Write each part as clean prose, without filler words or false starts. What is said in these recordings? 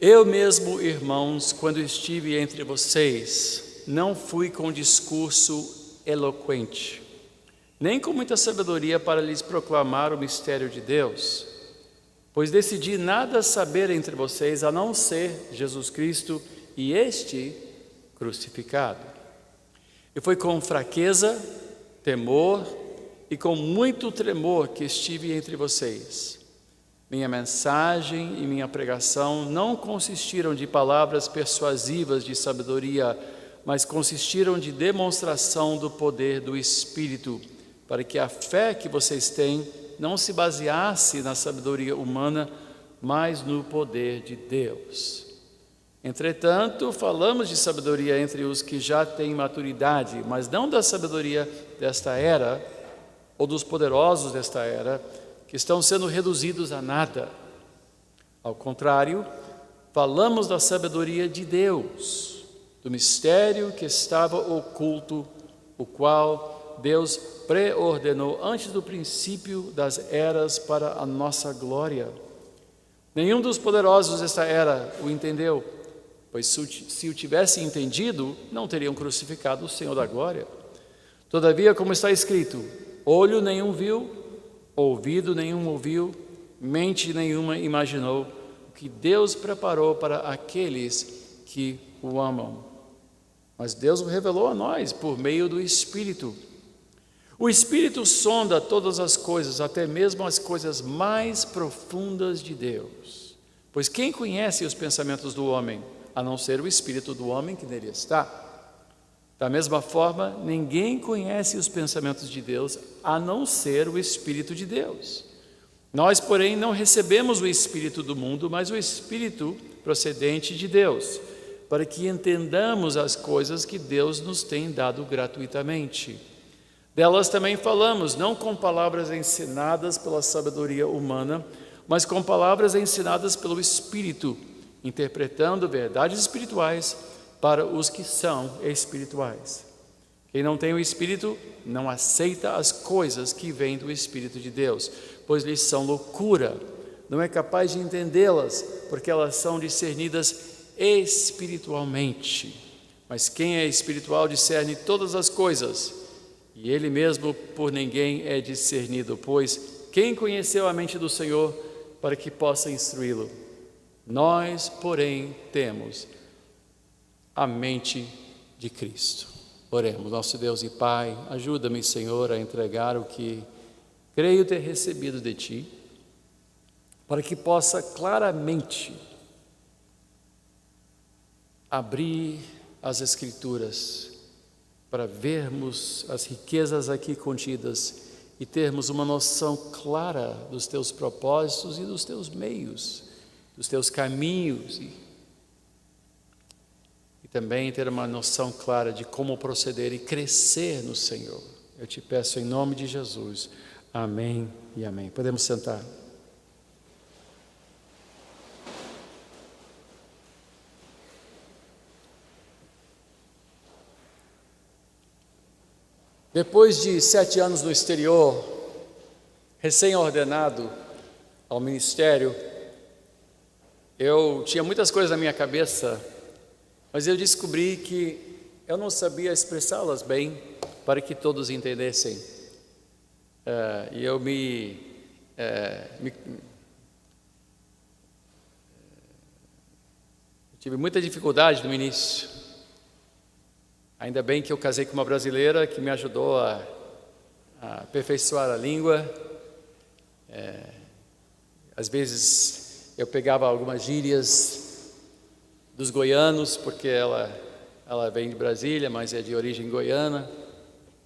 Eu mesmo, irmãos, quando estive entre vocês, não fui com discurso eloquente, nem com muita sabedoria para lhes proclamar o mistério de Deus, pois decidi nada saber entre vocês a não ser Jesus Cristo e este crucificado. E foi com fraqueza, temor e com muito tremor que estive entre vocês. Minha mensagem e minha pregação não consistiram de palavras persuasivas de sabedoria, mas consistiram de demonstração do poder do Espírito, para que a fé que vocês têm não se baseasse na sabedoria humana, mas no poder de Deus. Entretanto, falamos de sabedoria entre os que já têm maturidade, mas não da sabedoria desta era, ou dos poderosos desta era, que estão sendo reduzidos a nada. Ao contrário, falamos da sabedoria de Deus, do mistério que estava oculto, o qual Deus preordenou antes do princípio das eras para a nossa glória. Nenhum dos poderosos desta era o entendeu, pois se o tivesse entendido, não teriam crucificado o Senhor da glória. Todavia, como está escrito, olho nenhum viu, ouvido nenhum ouviu, mente nenhuma imaginou o que Deus preparou para aqueles que o amam. Mas Deus o revelou a nós por meio do Espírito. O Espírito sonda todas as coisas, até mesmo as coisas mais profundas de Deus. Pois quem conhece os pensamentos do homem, a não ser o Espírito do homem que nele está? Da mesma forma, ninguém conhece os pensamentos de Deus, a não ser o Espírito de Deus. Nós, porém, não recebemos o Espírito do mundo, mas o Espírito procedente de Deus, para que entendamos as coisas que Deus nos tem dado gratuitamente. Delas também falamos, não com palavras ensinadas pela sabedoria humana, mas com palavras ensinadas pelo Espírito, interpretando verdades espirituais para os que são espirituais. Quem não tem o Espírito não aceita as coisas que vêm do Espírito de Deus, pois lhes são loucura, não é capaz de entendê-las, porque elas são discernidas espiritualmente. Mas quem é espiritual discerne todas as coisas, e ele mesmo por ninguém é discernido, pois quem conheceu a mente do Senhor para que possa instruí-lo? Nós, porém, temos a mente de Cristo. Oremos. Nosso Deus e Pai, ajuda-me, Senhor, a entregar o que creio ter recebido de Ti, para que possa claramente abrir as Escrituras, para vermos as riquezas aqui contidas e termos uma noção clara dos Teus propósitos e dos Teus meios, dos Teus caminhos, e também ter uma noção clara de como proceder e crescer no Senhor. Eu te peço em nome de Jesus. Amém e amém. Podemos sentar. Depois de 7 anos no exterior, recém-ordenado ao ministério, eu tinha muitas coisas na minha cabeça, mas eu descobri que eu não sabia expressá-las bem para que todos entendessem. E eu tive muita dificuldade no início. Ainda bem que eu casei com uma brasileira que me ajudou a aperfeiçoar a língua. Às vezes eu pegava algumas gírias dos goianos, porque ela vem de Brasília, mas é de origem goiana.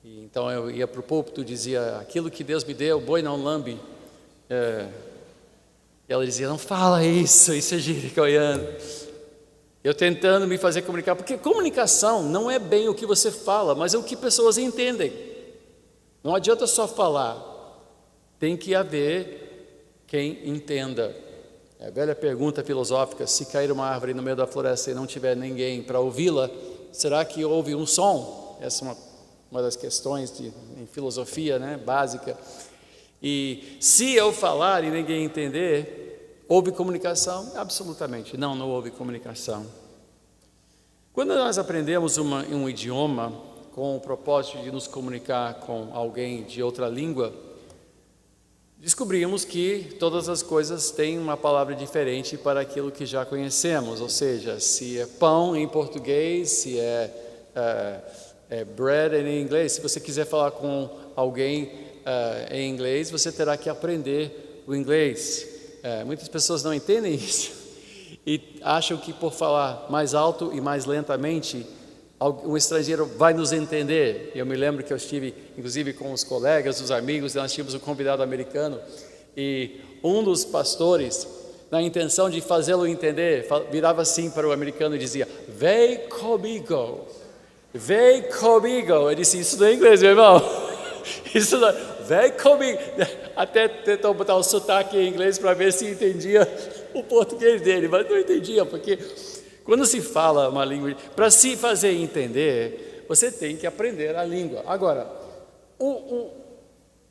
E então eu ia para o púlpito e dizia: aquilo que Deus me deu, boi não lambe. E ela dizia: não fala isso é gíria goiana. Eu tentando me fazer comunicar, porque comunicação não é bem o que você fala, mas é o que pessoas entendem. Não adianta só falar, tem que haver quem entenda. É a velha pergunta filosófica: se cair uma árvore no meio da floresta e não tiver ninguém para ouvi-la, será que houve um som? Essa é uma das questões em filosofia, básica. E se eu falar e ninguém entender, Houve comunicação? Absolutamente. Não houve comunicação. Quando nós aprendemos um idioma com o propósito de nos comunicar com alguém de outra língua, descobrimos que todas as coisas têm uma palavra diferente para aquilo que já conhecemos. Ou seja, se é pão em português, se é bread em inglês. Se você quiser falar com alguém em inglês, você terá que aprender o inglês. Muitas pessoas não entendem isso e acham que por falar mais alto e mais lentamente, um estrangeiro vai nos entender. Eu me lembro que eu estive, inclusive, com os colegas, os amigos, nós tínhamos um convidado americano, e um dos pastores, na intenção de fazê-lo entender, virava assim para o americano e dizia: vem comigo, vem comigo. Eu disse: isso não é inglês, meu irmão. Isso não, vem comigo. Até tentou botar o sotaque em inglês para ver se entendia o português dele, mas não entendia, porque quando se fala uma língua, para se fazer entender, você tem que aprender a língua. Agora,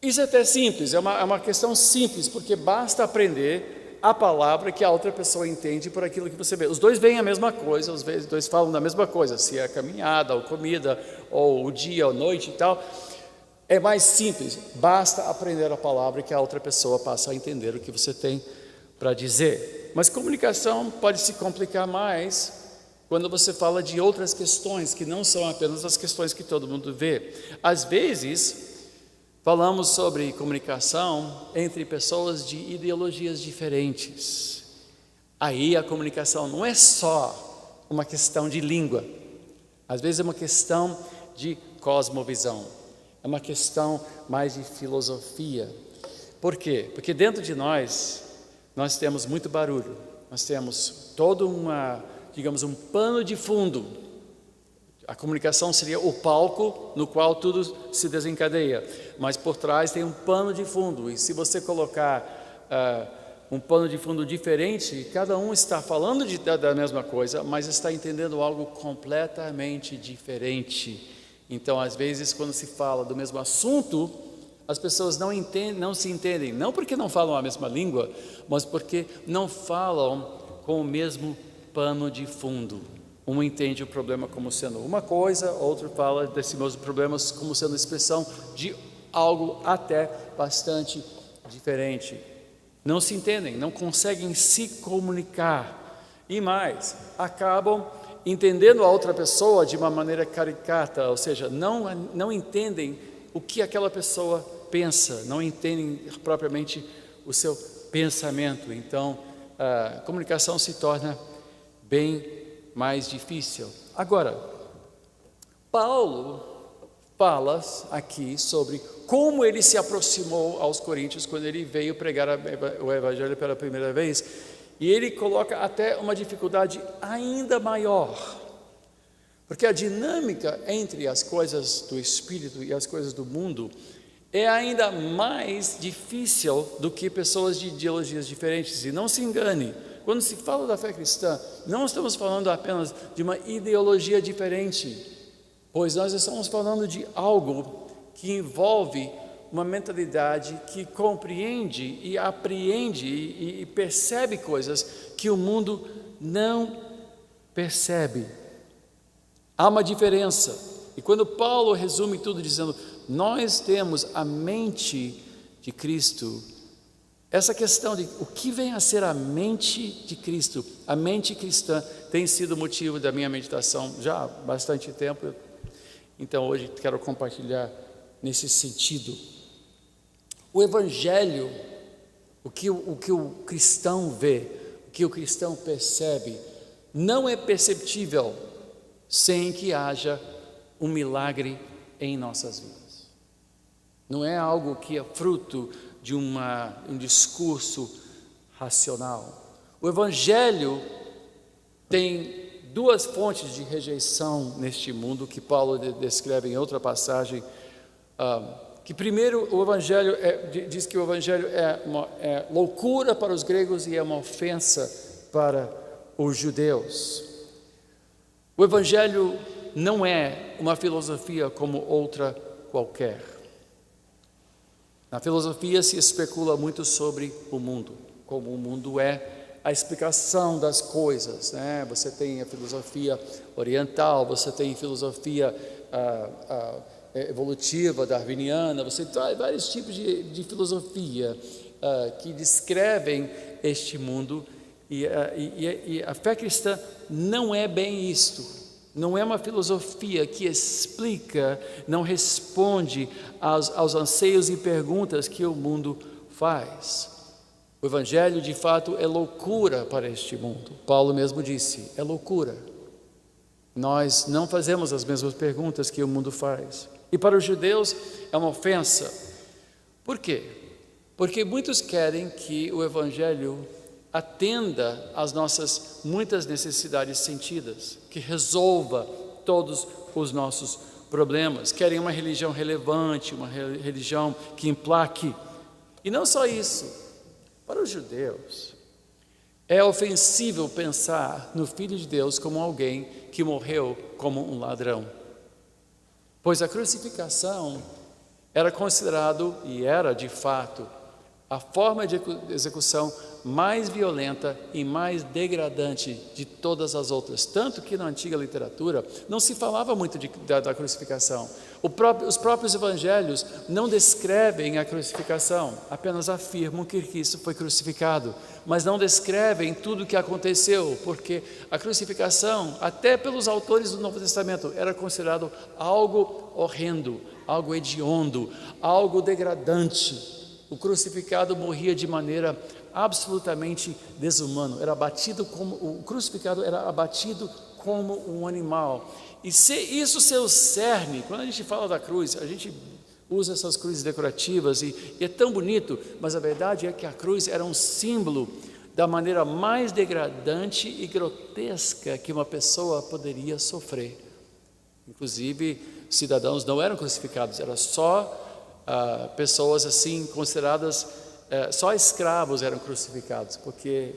isso é até simples, é uma questão simples, porque basta aprender a palavra que a outra pessoa entende por aquilo que você vê. Os dois veem a mesma coisa, os dois falam da mesma coisa, se é a caminhada, ou comida, ou o dia, ou noite e tal. É mais simples, basta aprender a palavra que a outra pessoa passa a entender o que você tem para dizer. Mas comunicação pode se complicar mais quando você fala de outras questões que não são apenas as questões que todo mundo vê. Às vezes, falamos sobre comunicação entre pessoas de ideologias diferentes. Aí a comunicação não é só uma questão de língua. Às vezes é uma questão de cosmovisão. É uma questão mais de filosofia. Por quê? Porque dentro de nós temos muito barulho. Nós temos todo um pano de fundo. A comunicação seria o palco no qual tudo se desencadeia. Mas por trás tem um pano de fundo. E se você colocar um pano de fundo diferente, cada um está falando da mesma coisa, mas está entendendo algo completamente diferente. Então, às vezes, quando se fala do mesmo assunto, as pessoas não se entendem, não porque não falam a mesma língua, mas porque não falam com o mesmo pano de fundo. Um entende o problema como sendo uma coisa, outro fala desses mesmos problemas como sendo expressão de algo até bastante diferente. Não se entendem, não conseguem se comunicar. E mais, acabam entendendo a outra pessoa de uma maneira caricata, ou seja, não entendem o que aquela pessoa pensa, não entendem propriamente o seu pensamento. Então, a comunicação se torna bem mais difícil. Agora, Paulo fala aqui sobre como ele se aproximou aos coríntios quando ele veio pregar o evangelho pela primeira vez. E ele coloca até uma dificuldade ainda maior, porque a dinâmica entre as coisas do Espírito e as coisas do mundo é ainda mais difícil do que pessoas de ideologias diferentes. E não se engane, quando se fala da fé cristã, não estamos falando apenas de uma ideologia diferente, pois nós estamos falando de algo que envolve uma mentalidade que compreende e apreende e percebe coisas que o mundo não percebe. Há uma diferença. E quando Paulo resume tudo dizendo: nós temos a mente de Cristo, essa questão de o que vem a ser a mente de Cristo, a mente cristã, tem sido motivo da minha meditação já há bastante tempo. Então hoje quero compartilhar nesse sentido. O Evangelho, o que o cristão vê, o que o cristão percebe, não é perceptível sem que haja um milagre em nossas vidas. Não é algo que é fruto de um discurso racional. O Evangelho tem duas fontes de rejeição neste mundo que Paulo descreve em outra passagem. Que primeiro o Evangelho diz que o Evangelho é loucura para os gregos e é uma ofensa para os judeus. O Evangelho não é uma filosofia como outra qualquer. Na filosofia se especula muito sobre o mundo. como o mundo é, a explicação das coisas, né? Você tem a filosofia oriental, você tem filosofia evolutiva, darwiniana, você tem vários tipos de filosofia que descrevem este mundo, e a fé cristã não é bem isto, não é uma filosofia que explica, não responde aos anseios e perguntas que o mundo faz. O Evangelho, de fato, é loucura para este mundo. Paulo mesmo disse, é loucura. Nós não fazemos as mesmas perguntas que o mundo faz. E para os judeus é uma ofensa. Por quê? Porque muitos querem que o Evangelho atenda às nossas muitas necessidades sentidas, que resolva todos os nossos problemas. Querem uma religião relevante, uma religião que emplaque. E não só isso. Para os judeus, é ofensível pensar no Filho de Deus como alguém que morreu como um ladrão, pois a crucificação era considerado, e era de fato, a forma de execução mais violenta e mais degradante de todas as outras, tanto que na antiga literatura não se falava muito da crucificação. Os próprios evangelhos não descrevem a crucificação, apenas afirmam que Cristo foi crucificado, mas não descrevem tudo o que aconteceu, porque a crucificação, até pelos autores do Novo Testamento, era considerado algo horrendo, algo hediondo, algo degradante. O crucificado morria de maneira absolutamente desumana, o crucificado era abatido como um animal. E isso ser o cerne, quando a gente fala da cruz, a gente usa essas cruzes decorativas e é tão bonito, mas a verdade é que a cruz era um símbolo da maneira mais degradante e grotesca que uma pessoa poderia sofrer. Inclusive, cidadãos não eram crucificados, era só pessoas assim consideradas, só escravos eram crucificados, porque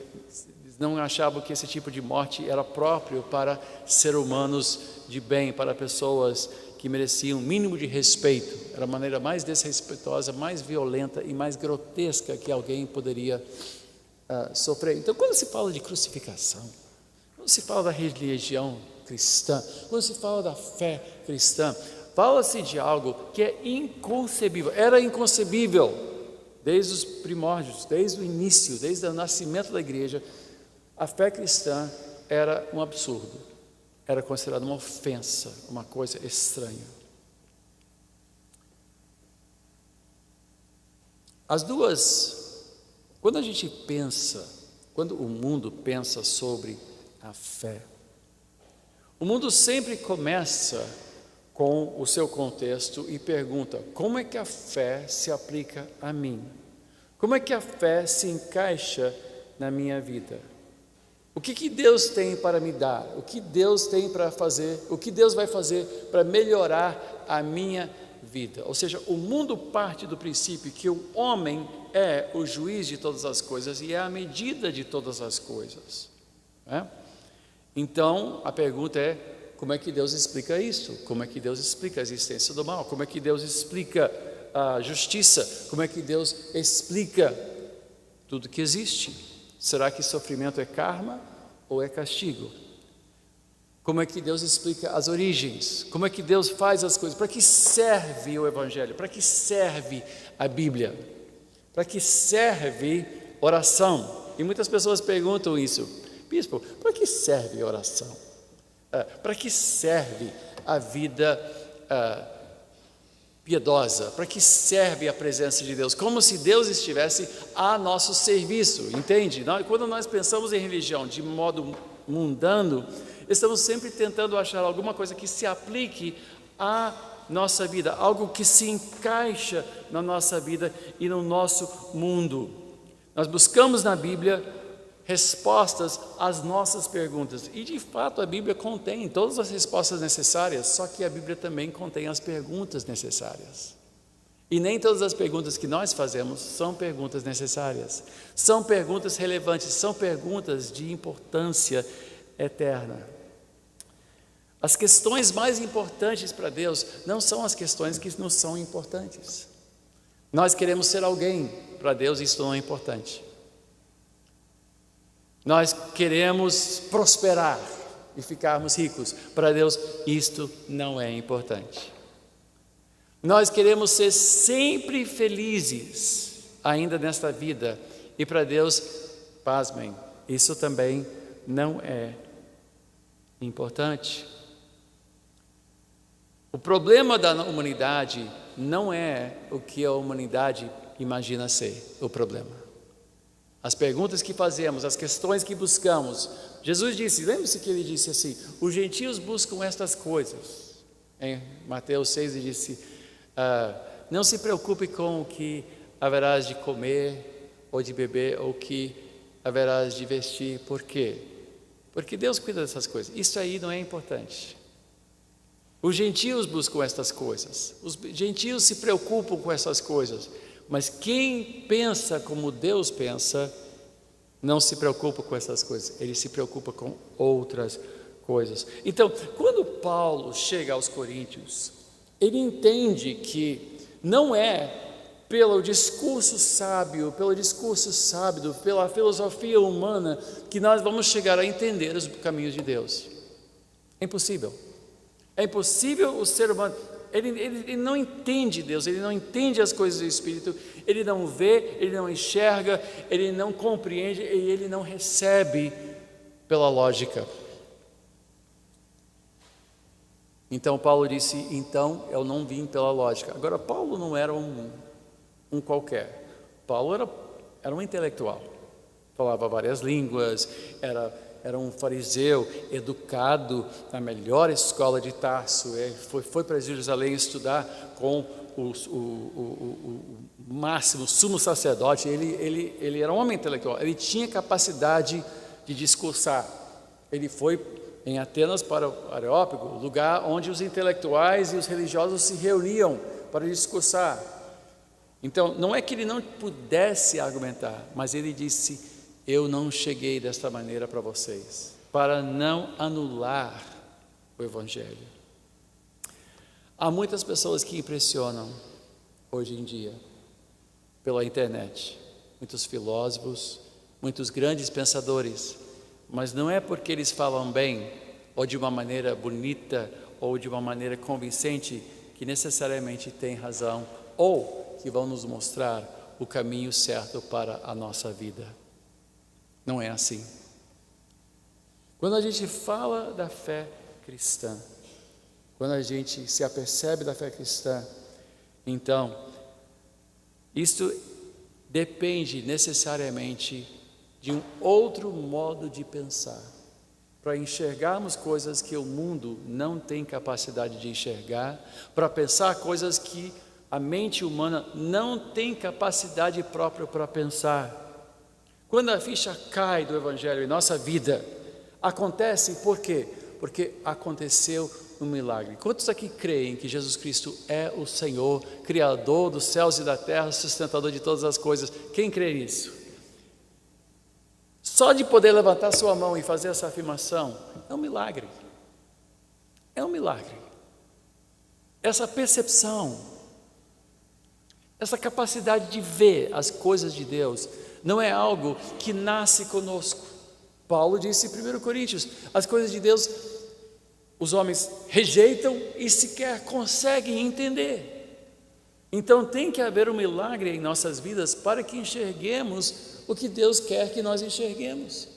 não achavam que esse tipo de morte era próprio para seres humanos de bem, para pessoas que mereciam um mínimo de respeito. Era a maneira mais desrespeitosa, mais violenta e mais grotesca que alguém poderia sofrer. Então, quando se fala de crucificação, quando se fala da religião cristã, quando se fala da fé cristã, fala-se de algo que é inconcebível, era inconcebível desde os primórdios, desde o início, desde o nascimento da igreja. A fé cristã era um absurdo, era considerada uma ofensa, uma coisa estranha. Quando a gente pensa, quando o mundo pensa sobre a fé, o mundo sempre começa com o seu contexto e pergunta: como é que a fé se aplica a mim? Como é que a fé se encaixa na minha vida? O que Deus tem para me dar? O que Deus tem para fazer? O que Deus vai fazer para melhorar a minha vida? Ou seja, o mundo parte do princípio que o homem é o juiz de todas as coisas e é a medida de todas as coisas, né? Então, a pergunta é: como é que Deus explica isso? Como é que Deus explica a existência do mal? Como é que Deus explica a justiça? Como é que Deus explica tudo que existe? Será que sofrimento é karma ou é castigo? Como é que Deus explica as origens? Como é que Deus faz as coisas? Para que serve o Evangelho? Para que serve a Bíblia? Para que serve oração? E muitas pessoas perguntam isso: bispo, para que serve a oração? Para que serve a vida piedosa? Para que serve a presença de Deus? Como se Deus estivesse a nosso serviço, entende? Quando nós pensamos em religião de modo mundano, estamos sempre tentando achar alguma coisa que se aplique à nossa vida, algo que se encaixa na nossa vida e no nosso mundo. Nós buscamos na Bíblia respostas às nossas perguntas, e de fato a Bíblia contém todas as respostas necessárias, só que a Bíblia também contém as perguntas necessárias, e nem todas as perguntas que nós fazemos são perguntas necessárias, são perguntas relevantes, são perguntas de importância eterna. As questões mais importantes para Deus não são as questões que não são importantes. Nós queremos ser alguém, para Deus isso não é importante. Nós queremos prosperar e ficarmos ricos. Para Deus, isto não é importante. Nós queremos ser sempre felizes, ainda nesta vida. E para Deus, pasmem, isso também não é importante. O problema da humanidade não é o que a humanidade imagina ser o problema. As perguntas que fazemos, as questões que buscamos. Jesus disse, lembre-se que ele disse assim, os gentios buscam estas coisas. Em Mateus 6 ele disse, não se preocupe com o que haverás de comer, ou de beber, ou o que haverás de vestir. Por quê? Porque Deus cuida dessas coisas. Isso aí não é importante. Os gentios buscam estas coisas. Os gentios se preocupam com essas coisas. Mas quem pensa como Deus pensa, não se preocupa com essas coisas. Ele se preocupa com outras coisas. Então, quando Paulo chega aos Coríntios, ele entende que não é pelo discurso sábio, pela filosofia humana, que nós vamos chegar a entender os caminhos de Deus. É impossível. É impossível o ser humano, ele não entende Deus, ele não entende as coisas do Espírito, ele não vê, ele não enxerga, ele não compreende e ele não recebe pela lógica. Então Paulo disse, então eu não vim pela lógica. Agora Paulo não era um qualquer. Paulo era um intelectual, falava várias línguas, era um fariseu educado na melhor escola de Tarso, foi para Jerusalém estudar com o máximo sumo sacerdote. Ele era um homem intelectual, ele tinha capacidade de discursar. Ele foi em Atenas para o Areópago, lugar onde os intelectuais e os religiosos se reuniam para discursar. Então, não é que ele não pudesse argumentar, mas ele disse, eu não cheguei desta maneira para vocês, para não anular o Evangelho. Há muitas pessoas que impressionam hoje em dia pela internet, muitos filósofos, muitos grandes pensadores, mas não é porque eles falam bem, ou de uma maneira bonita, ou de uma maneira convincente, que necessariamente têm razão, ou que vão nos mostrar o caminho certo para a nossa vida. Não é assim. Quando a gente fala da fé cristã, quando a gente se apercebe da fé cristã, então, isto depende necessariamente de um outro modo de pensar, para enxergarmos coisas que o mundo não tem capacidade de enxergar, para pensar coisas que a mente humana não tem capacidade própria para pensar. Quando a ficha cai do Evangelho em nossa vida, acontece por quê? Porque aconteceu um milagre. Quantos aqui creem que Jesus Cristo é o Senhor, Criador dos céus e da terra, sustentador de todas as coisas? Quem crê nisso? Só de poder levantar sua mão e fazer essa afirmação, é um milagre. É um milagre. Essa percepção, essa capacidade de ver as coisas de Deus, não é algo que nasce conosco. Paulo disse em 1 Coríntios, as coisas de Deus, os homens rejeitam e sequer conseguem entender. Então tem que haver um milagre em nossas vidas para que enxerguemos o que Deus quer que nós enxerguemos.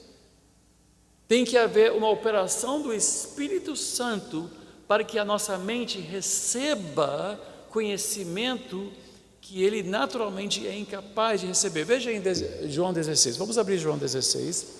Tem que haver uma operação do Espírito Santo para que a nossa mente receba conhecimento que ele naturalmente é incapaz de receber. Veja em João 16, vamos abrir João 16.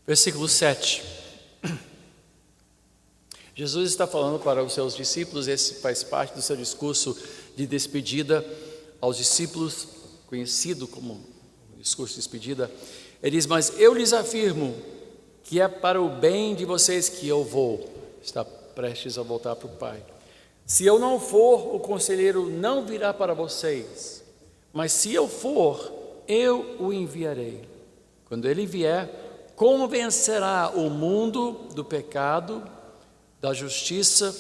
Versículo 7. Jesus está falando para os seus discípulos, esse faz parte do seu discurso de despedida aos discípulos, conhecido como discurso de despedida. Ele diz, mas eu lhes afirmo que é para o bem de vocês que eu vou. Está prestes a voltar para o Pai. Se eu não for, o conselheiro não virá para vocês, mas se eu for, eu o enviarei. Quando ele vier, convencerá o mundo do pecado, da justiça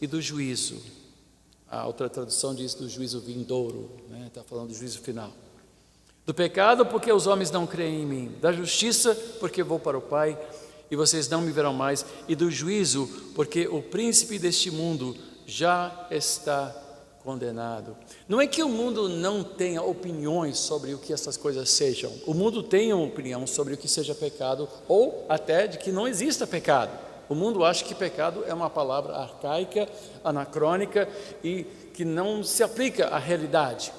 e do juízo. A outra tradução diz do juízo vindouro, né? Está falando do juízo final. Do pecado, porque os homens não creem em mim. Da justiça, porque vou para o Pai e vocês não me verão mais. E do juízo, porque o príncipe deste mundo já está condenado. Não é que o mundo não tenha opiniões sobre o que essas coisas sejam. O mundo tem uma opinião sobre o que seja pecado, ou até de que não exista pecado. O mundo acha que pecado é uma palavra arcaica, anacrônica e que não se aplica à realidade.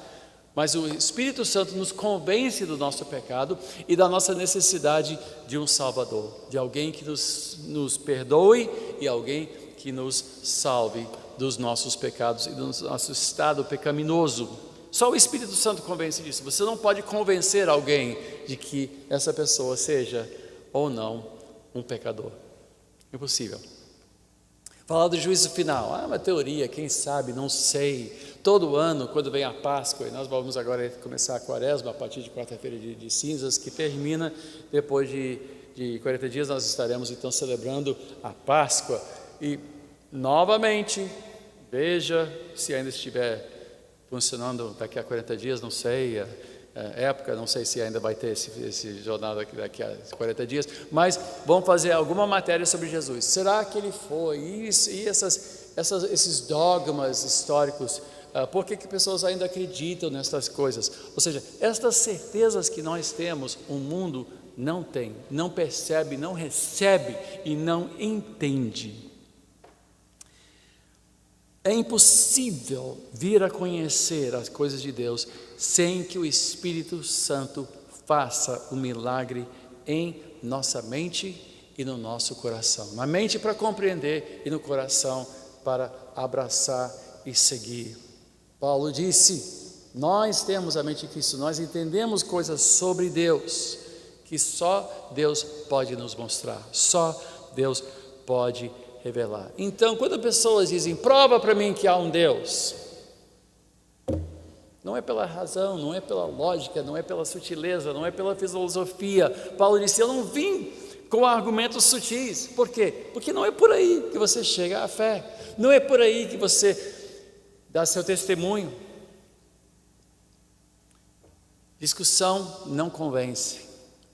Mas o Espírito Santo nos convence do nosso pecado e da nossa necessidade de um Salvador, de alguém que nos perdoe e alguém que nos salve dos nossos pecados e do nosso estado pecaminoso. Só o Espírito Santo convence disso. Você não pode convencer alguém de que essa pessoa seja ou não um pecador. Impossível. Falar do juízo final, uma teoria, quem sabe, não sei. Todo ano, quando vem a Páscoa, e nós vamos agora começar a Quaresma a partir de quarta-feira de cinzas, que termina depois de 40 dias, nós estaremos então celebrando a Páscoa. E novamente, veja se ainda estiver funcionando daqui a 40 dias, não sei, época, não sei se ainda vai ter esse jornal daqui a 40 dias, mas vamos fazer alguma matéria sobre Jesus. Será que ele foi? E esses dogmas históricos, por que pessoas ainda acreditam nessas coisas? Ou seja, estas certezas que nós temos, o mundo não tem, não percebe, não recebe e não entende. É impossível vir a conhecer as coisas de Deus sem que o Espírito Santo faça o milagre em nossa mente e no nosso coração. Na mente para compreender e no coração para abraçar e seguir. Paulo disse, nós temos a mente de Cristo, nós entendemos coisas sobre Deus que só Deus pode nos mostrar, só Deus pode revelar. Então, quando pessoas dizem, prova para mim que há um Deus, não é pela razão, não é pela lógica, não é pela sutileza, não é pela filosofia. Paulo disse, eu não vim com argumentos sutis. Por quê? Porque não é por aí que você chega à fé, não é por aí que você dá seu testemunho. Discussão não convence.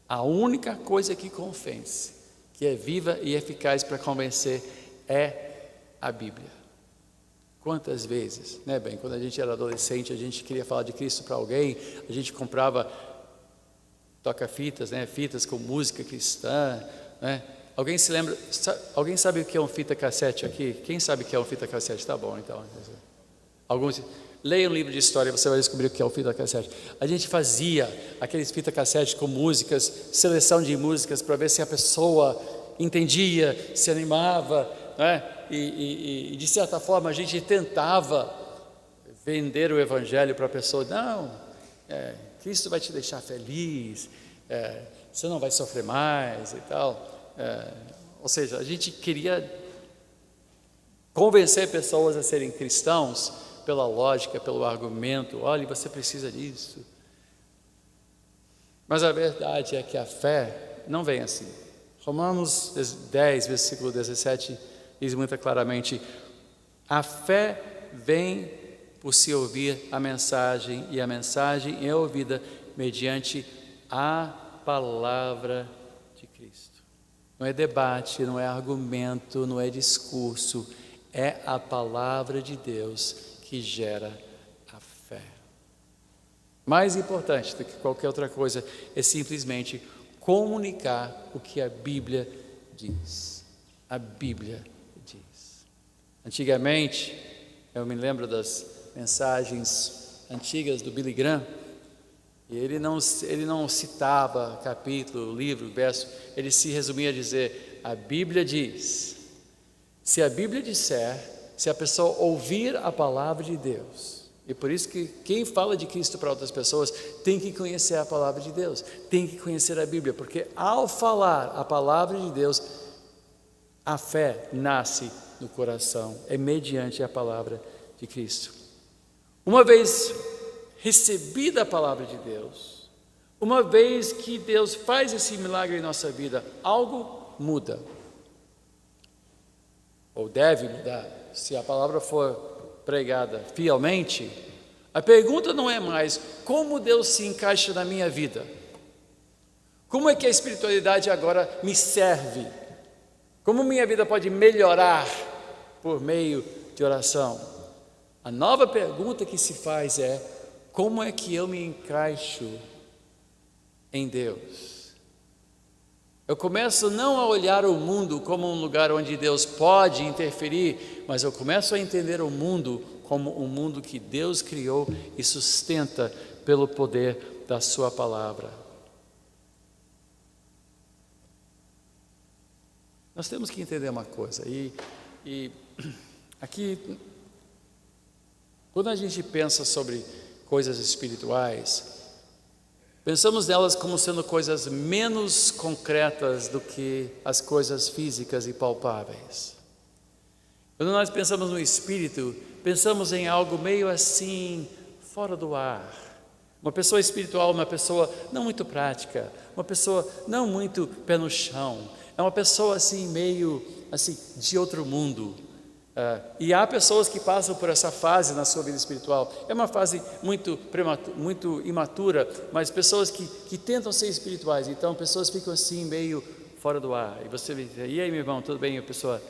A única coisa que convence, que é viva e eficaz para convencer, é a Bíblia. Quantas vezes, né, bem, quando a gente era adolescente, a gente queria falar de Cristo para alguém, a gente comprava toca-fitas, né, fitas com música cristã, né? Alguém se lembra, alguém sabe o que é um fita cassete aqui? Quem sabe o que é um fita cassete? Tá bom, então. Alguns, leia um livro de história, você vai descobrir o que é um fita cassete. A gente fazia aqueles fita cassete com músicas, seleção de músicas, para ver se a pessoa entendia, se animava, né? E de certa forma a gente tentava vender o evangelho para a pessoa. Não, Cristo vai te deixar feliz, você não vai sofrer mais e tal. Ou seja, a gente queria convencer pessoas a serem cristãos pela lógica, pelo argumento. Olha, você precisa disso. Mas a verdade é que a fé não vem assim. Romanos 10, versículo 17, diz muito claramente, a fé vem por se ouvir a mensagem, e a mensagem é ouvida mediante a palavra de Cristo. Não é debate, não é argumento, não é discurso, é a palavra de Deus que gera a fé. Mais importante do que qualquer outra coisa é simplesmente comunicar o que a Bíblia diz. A Bíblia diz. Antigamente, eu me lembro das mensagens antigas do Billy Graham, e ele não citava capítulo, livro, verso, ele se resumia a dizer, a Bíblia diz. Se a Bíblia disser, se a pessoa ouvir a palavra de Deus, e por isso que quem fala de Cristo para outras pessoas tem que conhecer a palavra de Deus, tem que conhecer a Bíblia, porque ao falar a palavra de Deus, a fé nasce no coração, é mediante a palavra de Cristo. Uma vez recebida a palavra de Deus, uma vez que Deus faz esse milagre em nossa vida, algo muda. Ou deve mudar, se a palavra for pregada fielmente. A pergunta não é mais como Deus se encaixa na minha vida. Como é que a espiritualidade agora me serve? Como minha vida pode melhorar por meio de oração? A nova pergunta que se faz é: como é que eu me encaixo em Deus? Eu começo não a olhar o mundo como um lugar onde Deus pode interferir, mas eu começo a entender o mundo como um mundo que Deus criou e sustenta pelo poder da sua palavra. Nós temos que entender uma coisa, e aqui, quando a gente pensa sobre coisas espirituais, pensamos nelas como sendo coisas menos concretas do que as coisas físicas e palpáveis. Quando nós pensamos no espírito, pensamos em algo meio assim, fora do ar. Uma pessoa espiritual, uma pessoa não muito prática, uma pessoa não muito pé no chão, é uma pessoa assim, meio assim, de outro mundo. E há pessoas que passam por essa fase na sua vida espiritual. É uma fase muito imatura, mas pessoas que tentam ser espirituais. Então, pessoas ficam assim, meio fora do ar. E você diz: e aí, meu irmão, tudo bem? E a pessoa: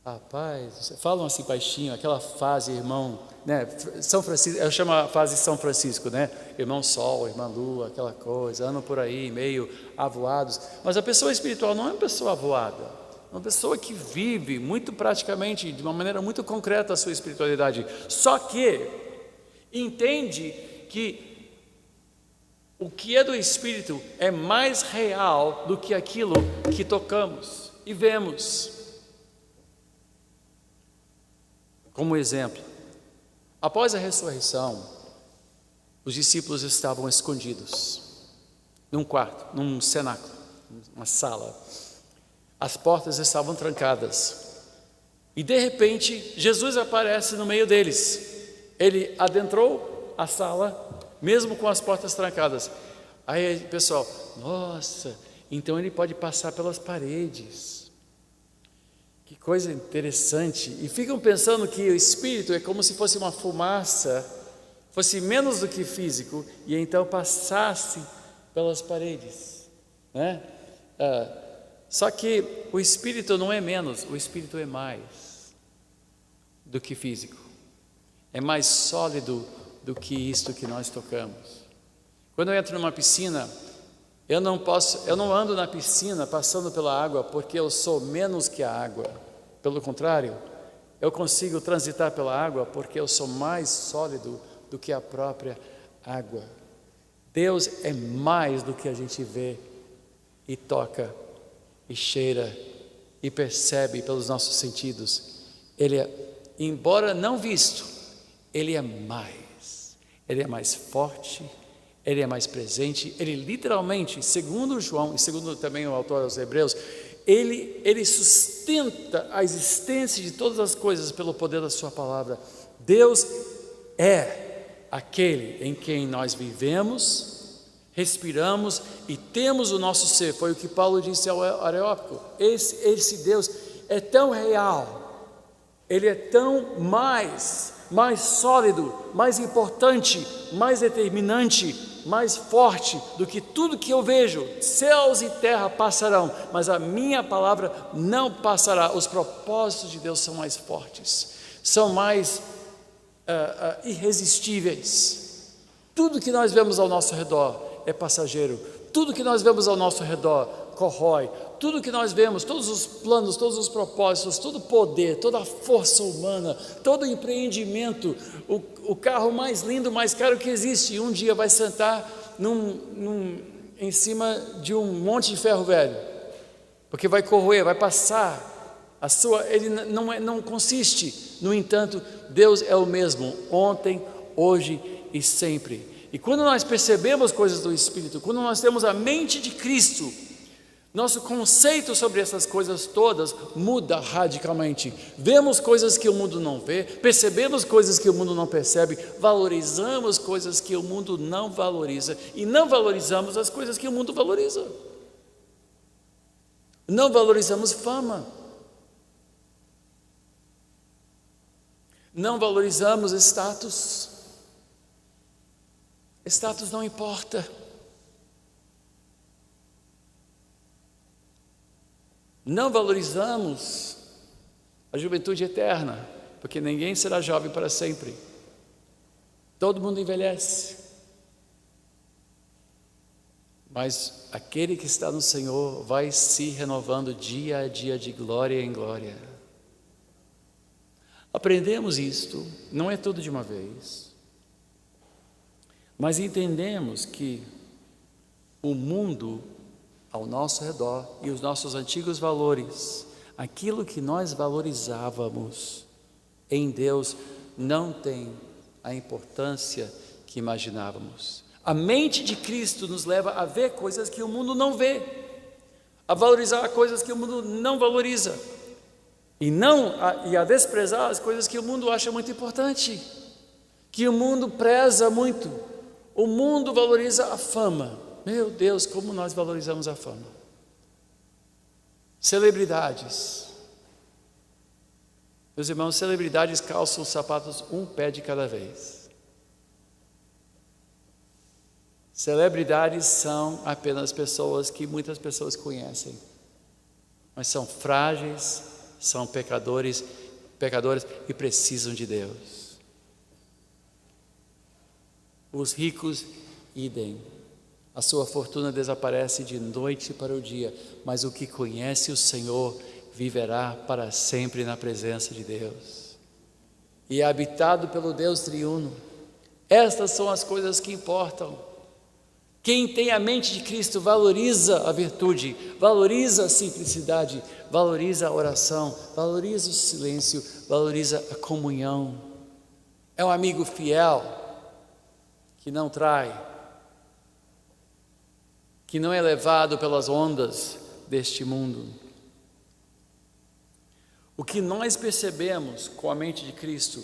rapaz, falam assim baixinho, aquela fase, irmão, né? São Francisco, eu chamo a fase São Francisco, né? Irmão Sol, irmã Lua, aquela coisa, andam por aí meio avoados. Mas a pessoa espiritual não é uma pessoa avoada, é uma pessoa que vive muito praticamente, de uma maneira muito concreta a sua espiritualidade, só que entende que o que é do Espírito é mais real do que aquilo que tocamos e vemos. Como exemplo, após a ressurreição, os discípulos estavam escondidos num quarto, num cenáculo, uma sala. As portas estavam trancadas e de repente Jesus aparece no meio deles. Ele adentrou a sala, mesmo com as portas trancadas. Aí pessoal, nossa, então ele pode passar pelas paredes. Que coisa interessante. E ficam pensando que o espírito é como se fosse uma fumaça, fosse menos do que físico, e então passasse pelas paredes, né? Só que o espírito não é menos, o espírito é mais do que físico, é mais sólido do que isto que nós tocamos. Quando eu entro numa piscina, eu não ando na piscina passando pela água porque eu sou menos que a água. Pelo contrário, eu consigo transitar pela água porque eu sou mais sólido do que a própria água. Deus é mais do que a gente vê e toca e cheira e percebe pelos nossos sentidos. Ele é, embora não visto, Ele é mais forte, Ele é mais presente. Ele literalmente, segundo João e segundo também o autor aos Hebreus, Ele sustenta a existência de todas as coisas pelo poder da sua palavra. Deus é aquele em quem nós vivemos, respiramos e temos o nosso ser. Foi o que Paulo disse ao Areópago. Esse Deus é tão real, Ele é tão mais sólido, mais importante, mais determinante, mais forte do que tudo que eu vejo. Céus e terra passarão, mas a minha palavra não passará. Os propósitos de Deus são mais fortes, são mais irresistíveis. Tudo que nós vemos ao nosso redor é passageiro. Tudo que nós vemos ao nosso redor corrói. Tudo que nós vemos, todos os planos, todos os propósitos, todo o poder, toda a força humana, todo o empreendimento, o carro mais lindo, mais caro que existe, um dia vai sentar em cima de um monte de ferro velho, porque vai corroer, vai passar. Ele não consiste. No entanto, Deus é o mesmo, ontem, hoje e sempre. E quando nós percebemos coisas do Espírito, quando nós temos a mente de Cristo, Nosso conceito sobre essas coisas todas muda radicalmente. Vemos coisas que o mundo não vê, percebemos coisas que o mundo não percebe, valorizamos coisas que o mundo não valoriza e não valorizamos as coisas que o mundo valoriza. Não valorizamos fama. Não valorizamos status. Status não importa. Não valorizamos a juventude eterna, porque ninguém será jovem para sempre. Todo mundo envelhece. Mas aquele que está no Senhor vai se renovando dia a dia de glória em glória. Aprendemos isto, não é tudo de uma vez, mas entendemos que o mundo ao nosso redor e os nossos antigos valores, aquilo que nós valorizávamos em Deus, não tem a importância que imaginávamos. A mente de Cristo nos leva a ver coisas que o mundo não vê, a valorizar coisas que o mundo não valoriza, e a desprezar as coisas que o mundo acha muito importante, que o mundo preza muito. O mundo valoriza a fama. Meu Deus, como nós valorizamos a fama. Celebridades. Meus irmãos, celebridades calçam os sapatos um pé de cada vez. Celebridades são apenas pessoas que muitas pessoas conhecem, mas são frágeis, são pecadores e precisam de Deus. Os ricos, idem. A sua fortuna desaparece de noite para o dia, mas o que conhece o Senhor viverá para sempre na presença de Deus. E é habitado pelo Deus triuno. Estas são as coisas que importam. Quem tem a mente de Cristo valoriza a virtude, valoriza a simplicidade, valoriza a oração, valoriza o silêncio, valoriza a comunhão. É um amigo fiel, que não trai, que não é levado pelas ondas deste mundo. O que nós percebemos com a mente de Cristo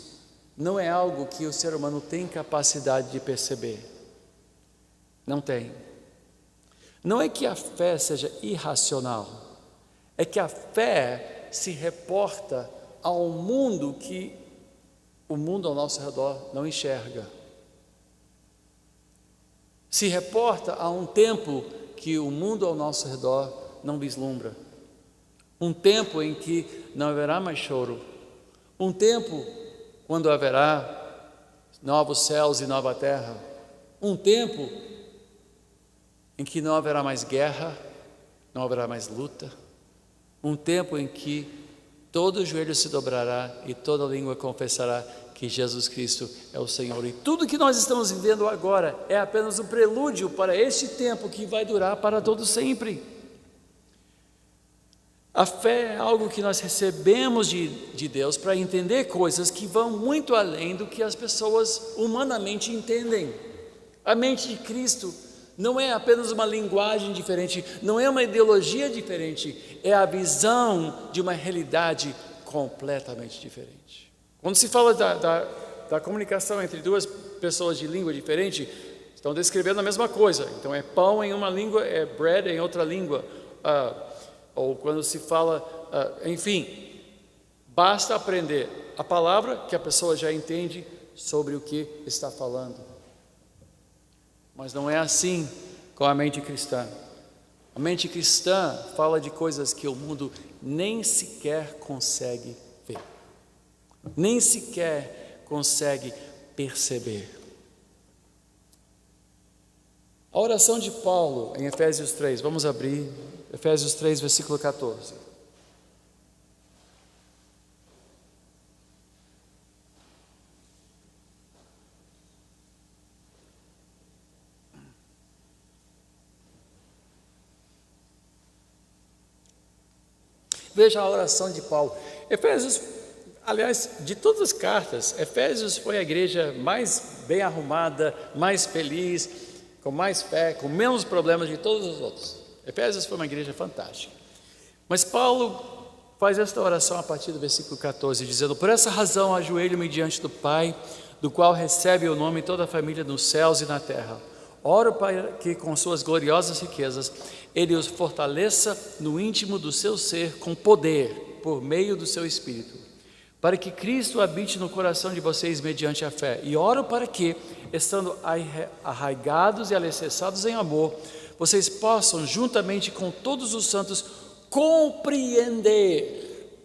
não é algo que o ser humano tem capacidade de perceber. Não tem. Não é que a fé seja irracional, é que a fé se reporta a um mundo que o mundo ao nosso redor não enxerga. Se reporta a um tempo que o mundo ao nosso redor não vislumbra. Um tempo em que não haverá mais choro. Um tempo quando haverá novos céus e nova terra. Um tempo em que não haverá mais guerra, não haverá mais luta. Um tempo em que todo joelho se dobrará e toda língua confessará que Jesus Cristo é o Senhor. E tudo que nós estamos vivendo agora é apenas um prelúdio para este tempo que vai durar para todo sempre. A fé é algo que nós recebemos de Deus para entender coisas que vão muito além do que as pessoas humanamente entendem. A mente de Cristo não é apenas uma linguagem diferente, não é uma ideologia diferente, é a visão de uma realidade completamente diferente. Quando se fala da comunicação entre duas pessoas de língua diferente, estão descrevendo a mesma coisa. Então é pão em uma língua, é bread em outra língua. Ou quando se fala, enfim, basta aprender a palavra que a pessoa já entende sobre o que está falando. Mas não é assim com a mente cristã. A mente cristã fala de coisas que o mundo nem sequer consegue ver, nem sequer consegue perceber. A oração de Paulo em Efésios 3, vamos abrir, Efésios 3, versículo 14. Veja a oração de Paulo. Efésios, aliás, de todas as cartas, Efésios foi a igreja mais bem arrumada, mais feliz, com mais fé, com menos problemas de todos os outros. Efésios foi uma igreja fantástica. Mas Paulo faz esta oração a partir do versículo 14, dizendo: por essa razão ajoelho-me diante do Pai, do qual recebe o nome toda a família nos céus e na terra. Oro para que com suas gloriosas riquezas Ele os fortaleça no íntimo do seu ser com poder, por meio do seu Espírito, para que Cristo habite no coração de vocês mediante a fé. E oro para que, estando arraigados e alicerçados em amor, vocês possam, juntamente com todos os santos, compreender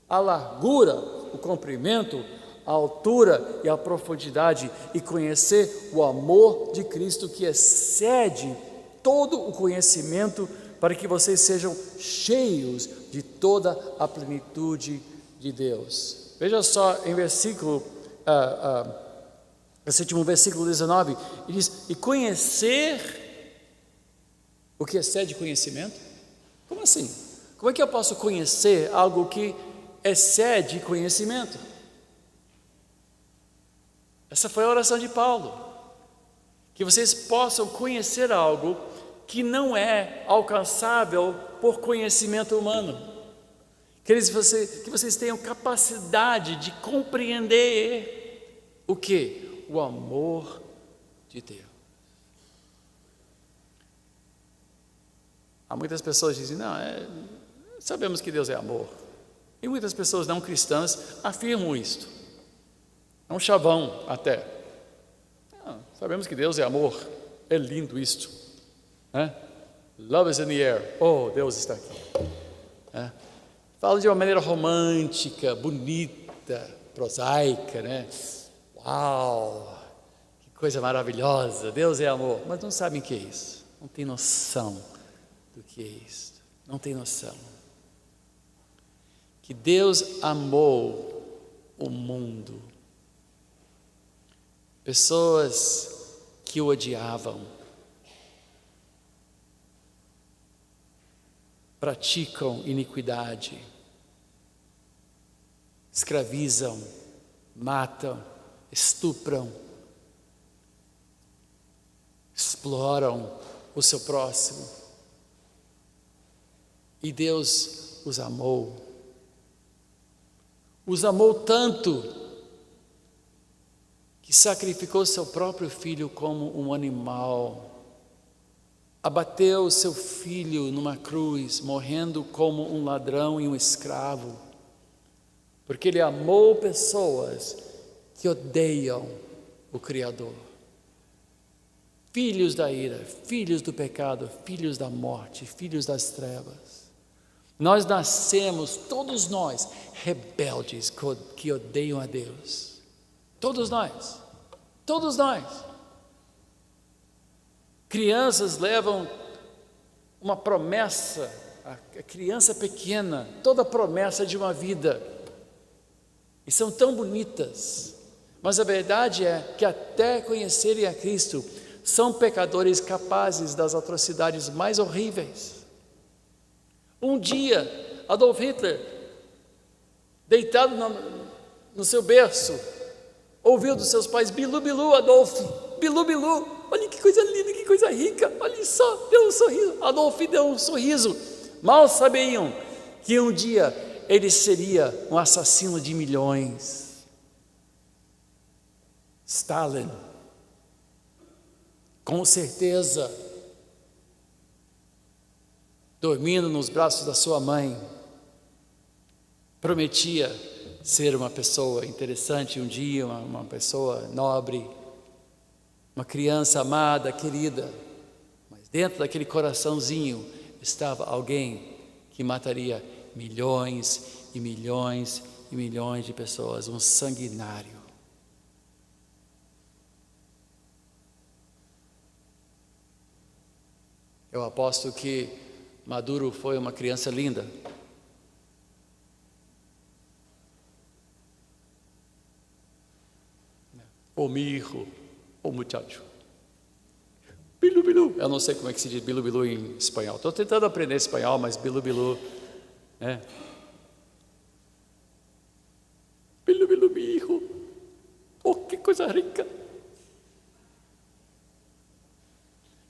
a largura, o comprimento, a altura e a profundidade, e conhecer o amor de Cristo que excede todo o conhecimento, para que vocês sejam cheios de toda a plenitude de Deus. Veja só em esse último versículo 19, ele diz: e conhecer o que excede conhecimento? Como assim? Como é que eu posso conhecer algo que excede conhecimento? Essa foi a oração de Paulo, que vocês possam conhecer algo que não é alcançável por conhecimento humano, que vocês tenham capacidade de compreender o que? O amor de Deus. Há muitas pessoas que dizem: não, sabemos que Deus é amor, e muitas pessoas não cristãs afirmam isto. É um chavão até. Sabemos que Deus é amor. É lindo isto. Love is in the air. Oh, Deus está aqui. Fala de uma maneira romântica, bonita, prosaica, né? Uau, que coisa maravilhosa. Deus é amor. Mas não sabem o que é isso. Não tem noção do que é isso. Não tem noção. Que Deus amou o mundo. Pessoas que o odiavam, praticam iniquidade, escravizam, matam, estupram, exploram o seu próximo. E Deus os amou tanto que sacrificou seu próprio filho como um animal, abateu seu filho numa cruz, morrendo como um ladrão e um escravo, porque Ele amou pessoas que odeiam o Criador, filhos da ira, filhos do pecado, filhos da morte, filhos das trevas. Nós nascemos, todos nós, rebeldes que odeiam a Deus. Todos nós. Crianças levam uma promessa, a criança pequena, toda a promessa de uma vida, e são tão bonitas, mas a verdade é que até conhecerem a Cristo, são pecadores capazes das atrocidades mais horríveis. Um dia, Adolf Hitler, deitado no seu berço, ouviu dos seus pais: Bilu, Bilu, Adolfo, Bilu, Bilu, olha que coisa linda, que coisa rica, olha só, deu um sorriso. Adolfo deu um sorriso. Mal sabiam que um dia ele seria um assassino de milhões. Stalin, com certeza, dormindo nos braços da sua mãe, prometia ser uma pessoa interessante um dia, uma pessoa nobre, uma criança amada, querida, mas dentro daquele coraçãozinho estava alguém que mataria milhões e milhões e milhões de pessoas, um sanguinário. Eu aposto que Maduro foi uma criança linda. O mi hijo, o muchacho. Bilu, bilu. Eu não sei como é que se diz bilu, bilu em espanhol. Estou tentando aprender espanhol, mas bilu, bilu, né? Bilu, bilu, mi hijo. Oh, que coisa rica.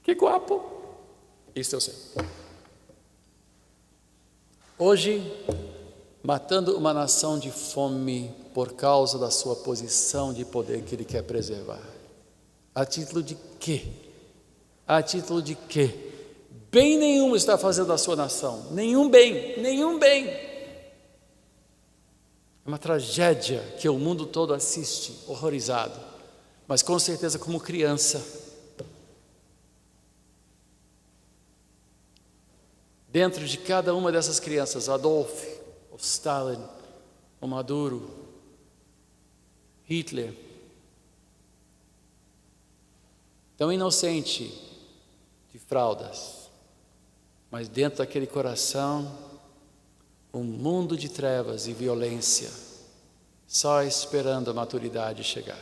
Que guapo. Isso eu sei. Hoje, matando uma nação de fome por causa da sua posição de poder que ele quer preservar. A título de quê? A título de quê? Bem nenhum está fazendo a sua nação. Nenhum bem, nenhum bem. É uma tragédia que o mundo todo assiste, horrorizado. Mas com certeza como criança. Dentro de cada uma dessas crianças, Adolf, o Stalin, o Maduro, Hitler, tão inocente de fraldas, mas dentro daquele coração, um mundo de trevas e violência, só esperando a maturidade chegar.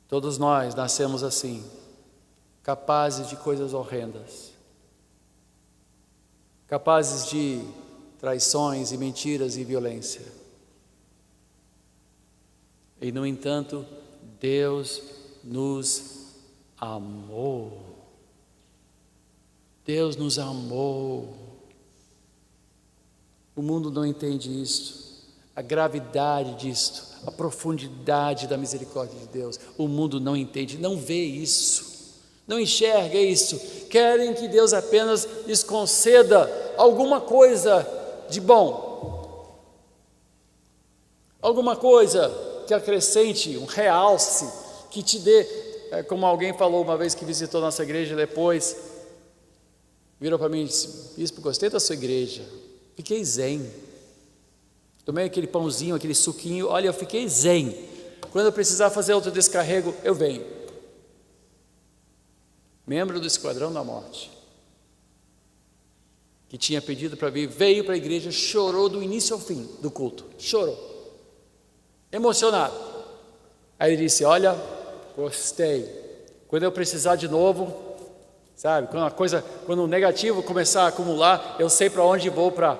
Todos nós nascemos assim, capazes de coisas horrendas, capazes de traições e mentiras e violência. E no entanto, Deus nos amou. Deus nos amou. O mundo não entende isto, a gravidade disto, a profundidade da misericórdia de Deus. O mundo não entende, não vê isso. Não enxerga isso, querem que Deus apenas lhes conceda alguma coisa de bom, alguma coisa que acrescente, um realce, que te dê, como alguém falou uma vez que visitou nossa igreja, depois virou para mim e disse: bispo, gostei da sua igreja, fiquei zen, tomei aquele pãozinho, aquele suquinho, olha, eu fiquei zen, quando eu precisar fazer outro descarrego, eu venho. Membro do Esquadrão da Morte, que tinha pedido para vir, veio para a igreja, chorou do início ao fim do culto, chorou, emocionado. Aí ele disse: olha, gostei, quando eu precisar de novo, sabe, quando o negativo começar a acumular, eu sei para onde vou para,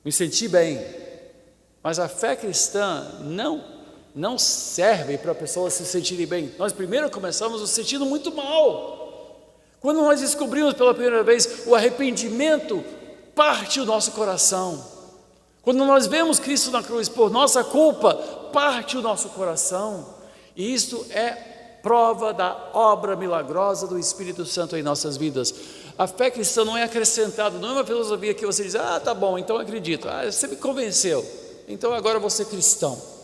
me senti bem. Mas a fé cristã não serve para a pessoa se sentirem bem. Nós primeiro começamos nos sentindo muito mal. Quando nós descobrimos pela primeira vez o arrependimento, parte o nosso coração. Quando nós vemos Cristo na cruz por nossa culpa, parte o nosso coração. E isto é prova da obra milagrosa do Espírito Santo em nossas vidas. A fé cristã não é acrescentada, não é uma filosofia que você diz: ah, tá bom, então acredito, você me convenceu, então agora eu vou ser cristão.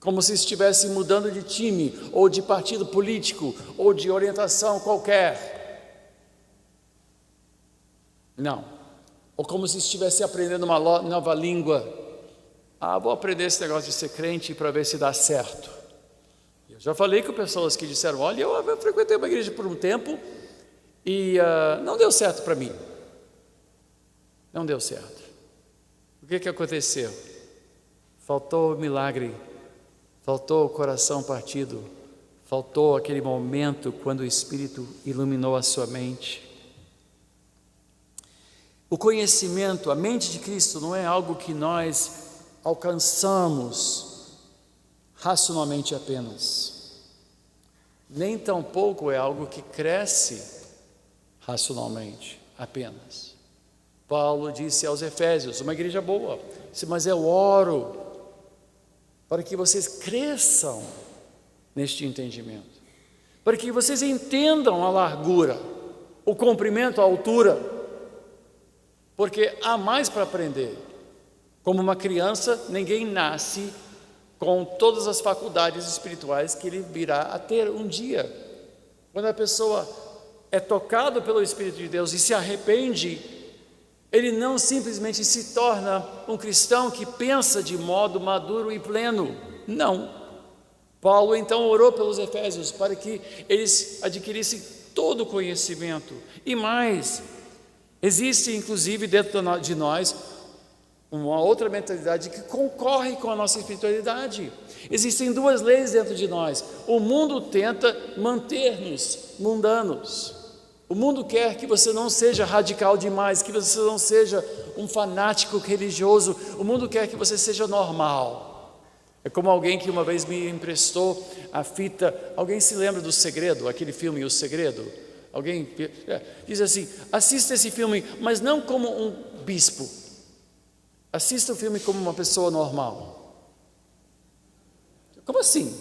Como se estivesse mudando de time, ou de partido político, ou de orientação qualquer. Não. Ou como se estivesse aprendendo uma nova língua. Vou aprender esse negócio de ser crente para ver se dá certo. Eu já falei com pessoas que disseram: olha, eu frequentei uma igreja por um tempo e não deu certo para mim. Não deu certo. O que aconteceu? Faltou o milagre. Faltou o coração partido, faltou aquele momento quando o Espírito iluminou a sua mente. O conhecimento, a mente de Cristo não é algo que nós alcançamos racionalmente apenas, nem tampouco é algo que cresce racionalmente apenas. Paulo disse aos Efésios, uma igreja boa, disse: mas eu oro para que vocês cresçam neste entendimento, para que vocês entendam a largura, o comprimento, a altura, porque há mais para aprender. Como uma criança, ninguém nasce com todas as faculdades espirituais que ele virá a ter um dia. Quando a pessoa é tocada pelo Espírito de Deus e se arrepende, ele não simplesmente se torna um cristão que pensa de modo maduro e pleno. Não. Paulo então orou pelos Efésios para que eles adquirissem todo o conhecimento. E mais, existe inclusive dentro de nós uma outra mentalidade que concorre com a nossa espiritualidade. Existem duas leis dentro de nós. O mundo tenta manter-nos mundanos. O mundo quer que você não seja radical demais, que você não seja um fanático religioso. O mundo quer que você seja normal. É como alguém que uma vez me emprestou a fita. Alguém se lembra do Segredo, aquele filme O Segredo? Alguém diz assim: assista esse filme, mas não como um bispo. Assista o filme como uma pessoa normal. Como assim?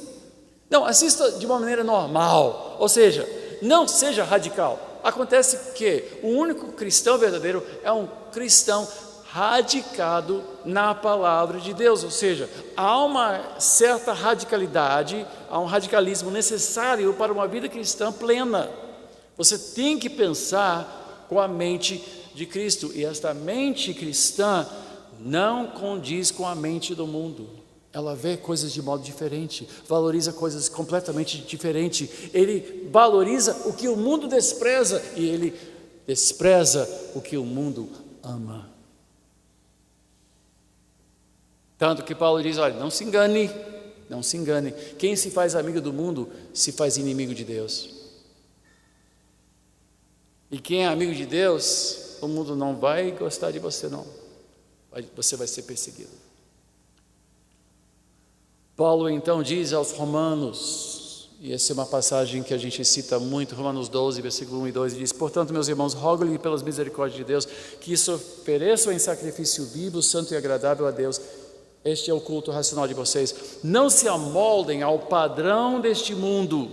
Não, assista de uma maneira normal. Ou seja, não seja radical. Acontece que o único cristão verdadeiro é um cristão radicado na palavra de Deus. Ou seja, há uma certa radicalidade, há um radicalismo necessário para uma vida cristã plena. Você tem que pensar com a mente de Cristo, e esta mente cristã não condiz com a mente do mundo. Ela vê coisas de modo diferente, valoriza coisas completamente diferentes. Ele valoriza o que o mundo despreza e ele despreza o que o mundo ama. Tanto que Paulo diz: olha, não se engane, não se engane. Quem se faz amigo do mundo se faz inimigo de Deus. E quem é amigo de Deus, o mundo não vai gostar de você, não. Você vai ser perseguido. Paulo então diz aos Romanos, e essa é uma passagem que a gente cita muito, Romanos 12, versículo 1 e 2, diz: portanto, meus irmãos, rogo-lhe pelas misericórdias de Deus, que isso ofereçam em sacrifício vivo, santo e agradável a Deus. Este é o culto racional de vocês. Não se amoldem ao padrão deste mundo,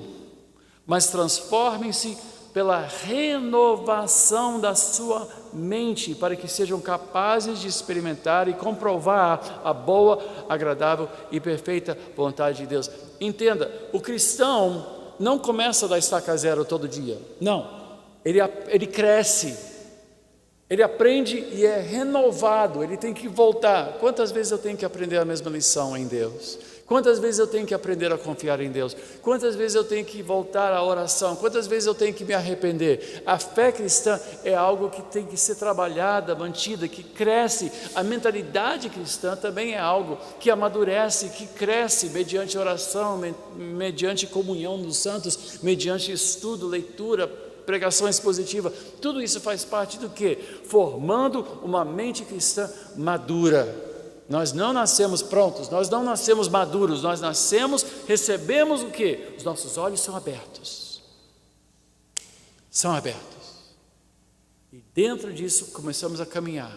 mas transformem-se pela renovação da sua mente, para que sejam capazes de experimentar e comprovar a boa, agradável e perfeita vontade de Deus. Entenda, o cristão não começa da estaca zero todo dia, não, ele cresce, ele aprende e é renovado, ele tem que voltar. Quantas vezes eu tenho que aprender a mesma lição em Deus? Quantas vezes eu tenho que aprender a confiar em Deus? Quantas vezes eu tenho que voltar à oração? Quantas vezes eu tenho que me arrepender? A fé cristã é algo que tem que ser trabalhada, mantida, que cresce. A mentalidade cristã também é algo que amadurece, que cresce mediante oração, mediante comunhão dos santos, mediante estudo, leitura, pregação expositiva. Tudo isso faz parte do quê? Formando uma mente cristã madura. Nós não nascemos prontos, nós não nascemos maduros, nós nascemos, recebemos o quê? Os nossos olhos são abertos. São abertos. E dentro disso começamos a caminhar.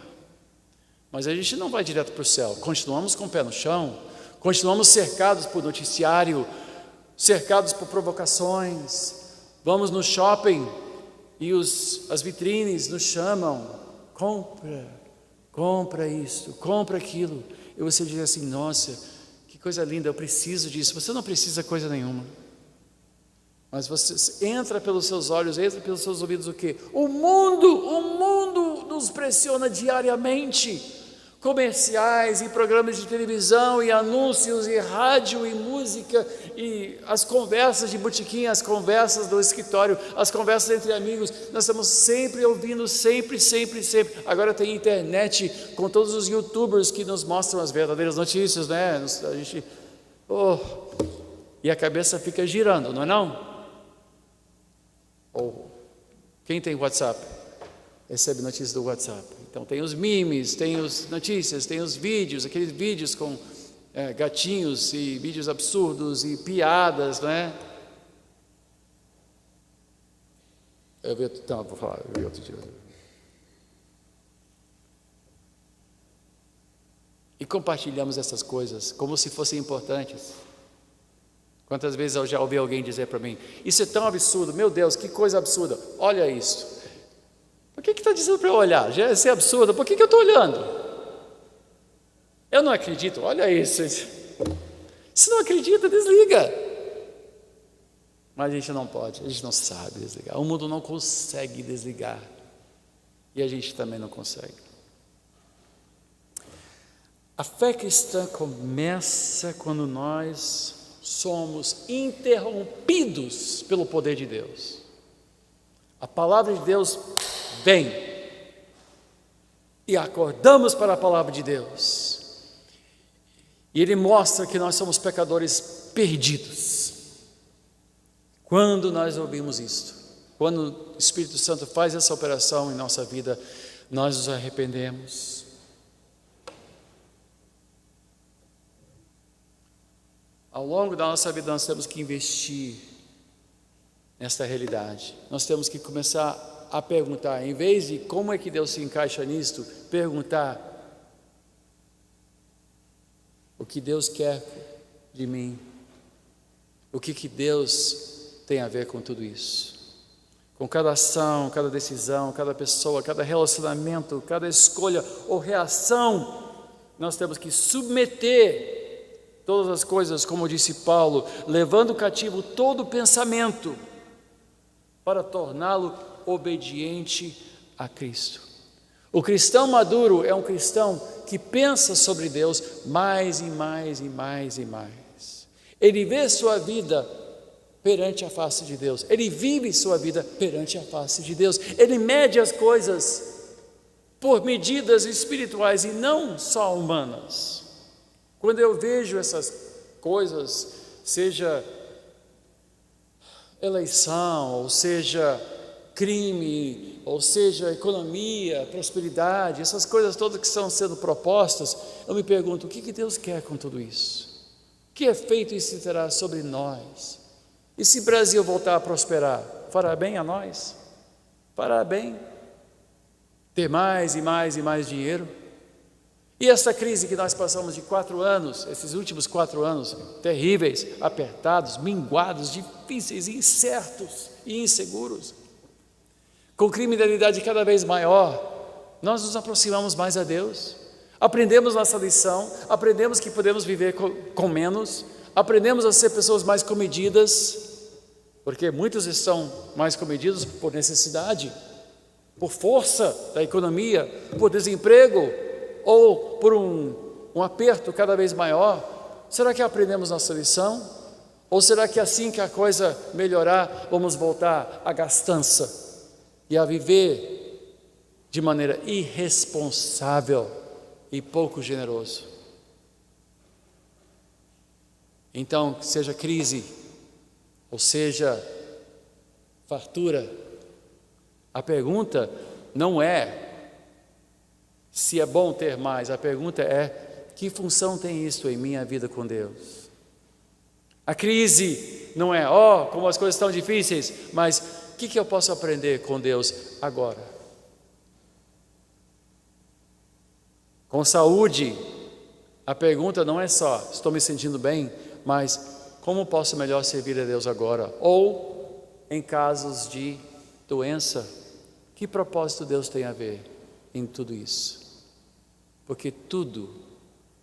Mas a gente não vai direto para o céu, continuamos com o pé no chão, continuamos cercados por noticiário, cercados por provocações. Vamos no shopping e as vitrines nos chamam: compra isso, compra aquilo. E você diz assim: nossa, que coisa linda, eu preciso disso. Você não precisa coisa nenhuma. Mas você entra pelos seus olhos, entra pelos seus ouvidos o quê? O mundo nos pressiona diariamente. Comerciais e programas de televisão e anúncios e rádio e música e as conversas de botequim, as conversas do escritório, as conversas entre amigos. Nós estamos sempre ouvindo, sempre. Agora tem internet com todos os youtubers que nos mostram as verdadeiras notícias, né? A gente, e a cabeça fica girando, não é não? Ou quem tem WhatsApp recebe notícias do WhatsApp. Então tem os memes, tem as notícias, tem os vídeos, aqueles vídeos com gatinhos e vídeos absurdos e piadas, não é? Vou falar, eu vi outro dia. E compartilhamos essas coisas como se fossem importantes. Quantas vezes eu já ouvi alguém dizer para mim: isso é tão absurdo, meu Deus, que coisa absurda, olha isso. Por que está dizendo para eu olhar? Já é absurdo, por que eu estou olhando? Eu não acredito, olha isso. Se não acredita, desliga. Mas a gente não pode, a gente não sabe desligar. O mundo não consegue desligar. E a gente também não consegue. A fé cristã começa quando nós somos interrompidos pelo poder de Deus. A palavra de Deus vem e acordamos para a palavra de Deus, e Ele mostra que nós somos pecadores perdidos. Quando nós ouvimos isto, quando o Espírito Santo faz essa operação em nossa vida, nós nos arrependemos. Ao longo da nossa vida nós temos que investir nesta realidade. Nós temos que começar a perguntar, em vez de como é que Deus se encaixa nisto, perguntar o que Deus quer de mim, o que Deus tem a ver com tudo isso. Com cada ação, cada decisão, cada pessoa, cada relacionamento, cada escolha ou reação, nós temos que submeter todas as coisas, como disse Paulo, levando cativo todo pensamento para torná-lo obediente a Cristo. O cristão maduro é um cristão que pensa sobre Deus mais e mais e mais e mais. Ele vê sua vida perante a face de Deus, ele vive sua vida perante a face de Deus, ele mede as coisas por medidas espirituais e não só humanas. Quando eu vejo essas coisas, seja eleição, ou seja crime, ou seja economia, prosperidade, essas coisas todas que estão sendo propostas, eu me pergunto, o que Deus quer com tudo isso? Que efeito isso terá sobre nós? E se o Brasil voltar a prosperar, fará bem a nós? Fará bem ter mais e mais e mais dinheiro? E essa crise que nós passamos de 4 anos, esses últimos 4 anos, terríveis, apertados, minguados, difíceis, incertos e inseguros, com criminalidade cada vez maior, nós nos aproximamos mais a Deus, aprendemos nossa lição, aprendemos que podemos viver com menos, aprendemos a ser pessoas mais comedidas, porque muitos estão mais comedidos por necessidade, por força da economia, por desemprego, ou por um aperto cada vez maior. Será que aprendemos nossa lição? Ou será que assim que a coisa melhorar, vamos voltar à gastança e a viver de maneira irresponsável e pouco generoso? Então, seja crise, ou seja fartura, a pergunta não é se é bom ter mais, a pergunta é: que função tem isto em minha vida com Deus? A crise não é, como as coisas estão difíceis, mas o que eu posso aprender com Deus agora? Com saúde, a pergunta não é só, estou me sentindo bem, mas como posso melhor servir a Deus agora? Ou, em casos de doença, que propósito Deus tem a ver em tudo isso? Porque tudo,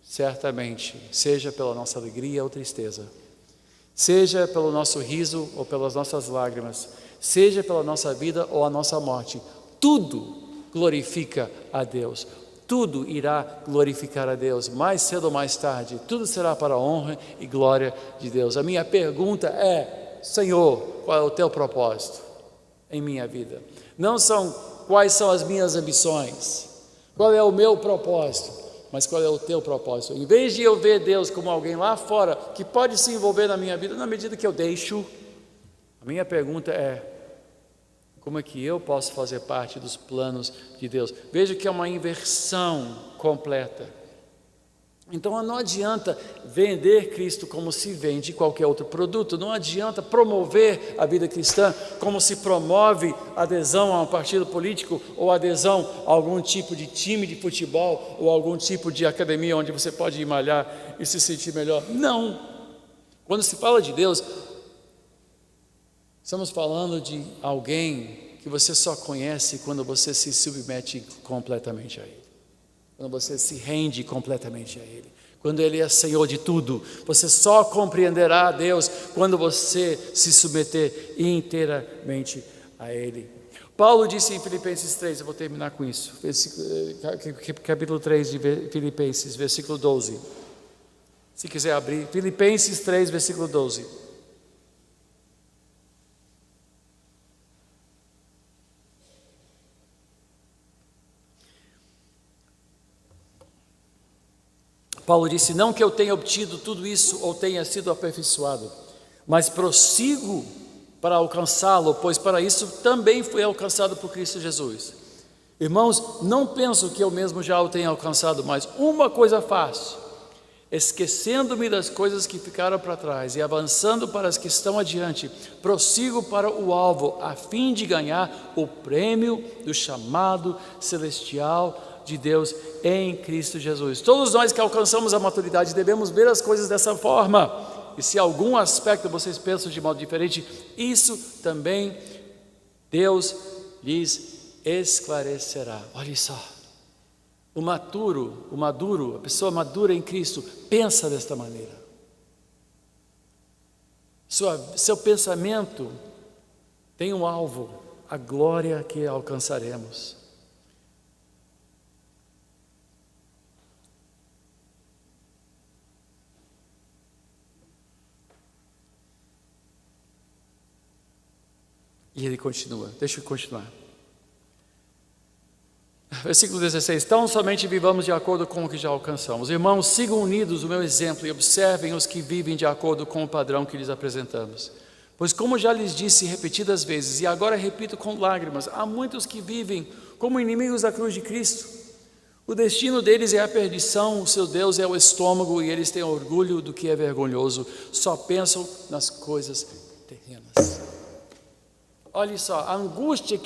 certamente, seja pela nossa alegria ou tristeza, seja pelo nosso riso ou pelas nossas lágrimas, seja pela nossa vida ou a nossa morte, tudo glorifica a Deus. Tudo irá glorificar a Deus, mais cedo ou mais tarde, tudo será para a honra e glória de Deus. A minha pergunta é: Senhor, qual é o teu propósito em minha vida? Não são quais são as minhas ambições, qual é o meu propósito, mas qual é o teu propósito? Em vez de eu ver Deus como alguém lá fora que pode se envolver na minha vida, na medida que eu deixo, a minha pergunta é: como é que eu posso fazer parte dos planos de Deus? Veja que é uma inversão completa. Então não adianta vender Cristo como se vende qualquer outro produto, não adianta promover a vida cristã como se promove adesão a um partido político ou adesão a algum tipo de time de futebol ou algum tipo de academia onde você pode ir malhar e se sentir melhor. Não! Quando se fala de Deus, estamos falando de alguém que você só conhece quando você se submete completamente a Ele. Quando você se rende completamente a Ele. Quando Ele é Senhor de tudo. Você só compreenderá a Deus quando você se submeter inteiramente a Ele. Paulo disse em Filipenses 3, eu vou terminar com isso. Capítulo 3 de Filipenses, versículo 12. Se quiser abrir, Filipenses 3, versículo 12. Paulo disse: não que eu tenha obtido tudo isso ou tenha sido aperfeiçoado, mas prossigo para alcançá-lo, pois para isso também fui alcançado por Cristo Jesus. Irmãos, não penso que eu mesmo já o tenha alcançado, mas uma coisa faço, esquecendo-me das coisas que ficaram para trás e avançando para as que estão adiante, prossigo para o alvo, a fim de ganhar o prêmio do chamado celestial de Deus em Cristo Jesus. Todos nós que alcançamos a maturidade devemos ver as coisas dessa forma. E se algum aspecto vocês pensam de modo diferente, isso também Deus lhes esclarecerá. Olha só. O maduro, a pessoa madura em Cristo, pensa desta maneira. Seu pensamento tem um alvo, a glória que alcançaremos. E ele continua, deixa eu continuar. Versículo 16: tão somente vivamos de acordo com o que já alcançamos. Irmãos, sigam unidos o meu exemplo e observem os que vivem de acordo com o padrão que lhes apresentamos. Pois como já lhes disse repetidas vezes, e agora repito com lágrimas, há muitos que vivem como inimigos da cruz de Cristo. O destino deles é a perdição, o seu Deus é o estômago e eles têm orgulho do que é vergonhoso, só pensam nas coisas terrenas. Olha só, a angústia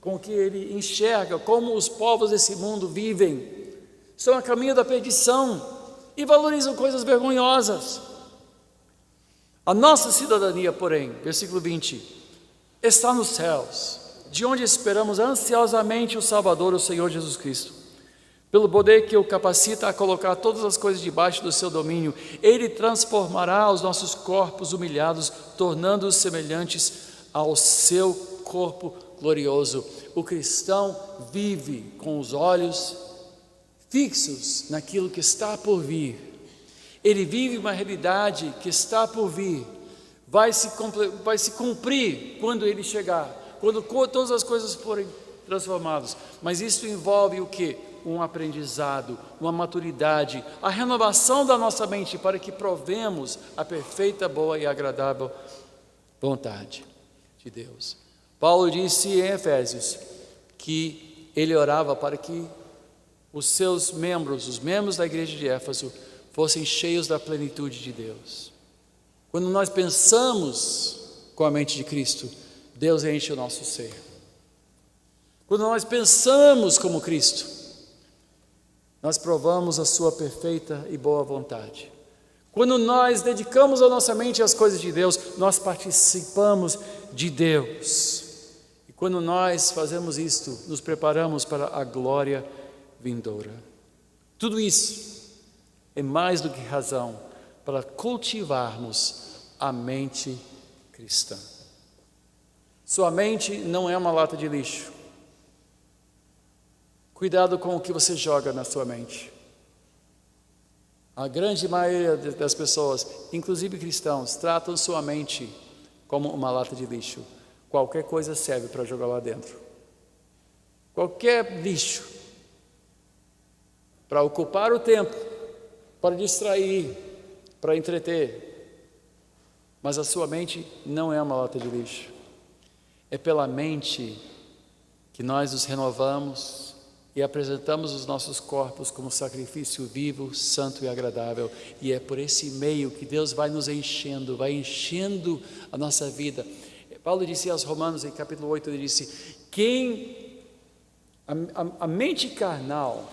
com que ele enxerga como os povos desse mundo vivem, estão a caminho da perdição e valorizam coisas vergonhosas. A nossa cidadania, porém, versículo 20, está nos céus, de onde esperamos ansiosamente o Salvador, o Senhor Jesus Cristo. Pelo poder que o capacita a colocar todas as coisas debaixo do seu domínio, ele transformará os nossos corpos humilhados, tornando-os semelhantes ao seu corpo glorioso. O cristão vive com os olhos fixos naquilo que está por vir. Ele vive uma realidade que está por vir, vai se cumprir quando ele chegar, quando todas as coisas forem transformadas. Mas isso envolve o quê? Um aprendizado, uma maturidade, a renovação da nossa mente para que provemos a perfeita, boa e agradável vontade de Deus. Paulo disse em Efésios que ele orava para que os seus membros, os membros da igreja de Éfeso, fossem cheios da plenitude de Deus. Quando nós pensamos com a mente de Cristo, Deus enche o nosso ser. Quando nós pensamos como Cristo, nós provamos a sua perfeita e boa vontade. Quando nós dedicamos a nossa mente às coisas de Deus, nós participamos de Deus. E quando nós fazemos isto, nos preparamos para a glória vindoura. Tudo isso é mais do que razão para cultivarmos a mente cristã. Sua mente não é uma lata de lixo. Cuidado com o que você joga na sua mente. A grande maioria das pessoas, inclusive cristãos, tratam sua mente como uma lata de lixo. Qualquer coisa serve para jogar lá dentro. Qualquer lixo. Para ocupar o tempo, para distrair, para entreter. Mas a sua mente não é uma lata de lixo. É pela mente que nós nos renovamos e apresentamos os nossos corpos como sacrifício vivo, santo e agradável. E é por esse meio que Deus vai nos enchendo, vai enchendo a nossa vida. Paulo disse aos Romanos, em capítulo 8, ele disse: a mente carnal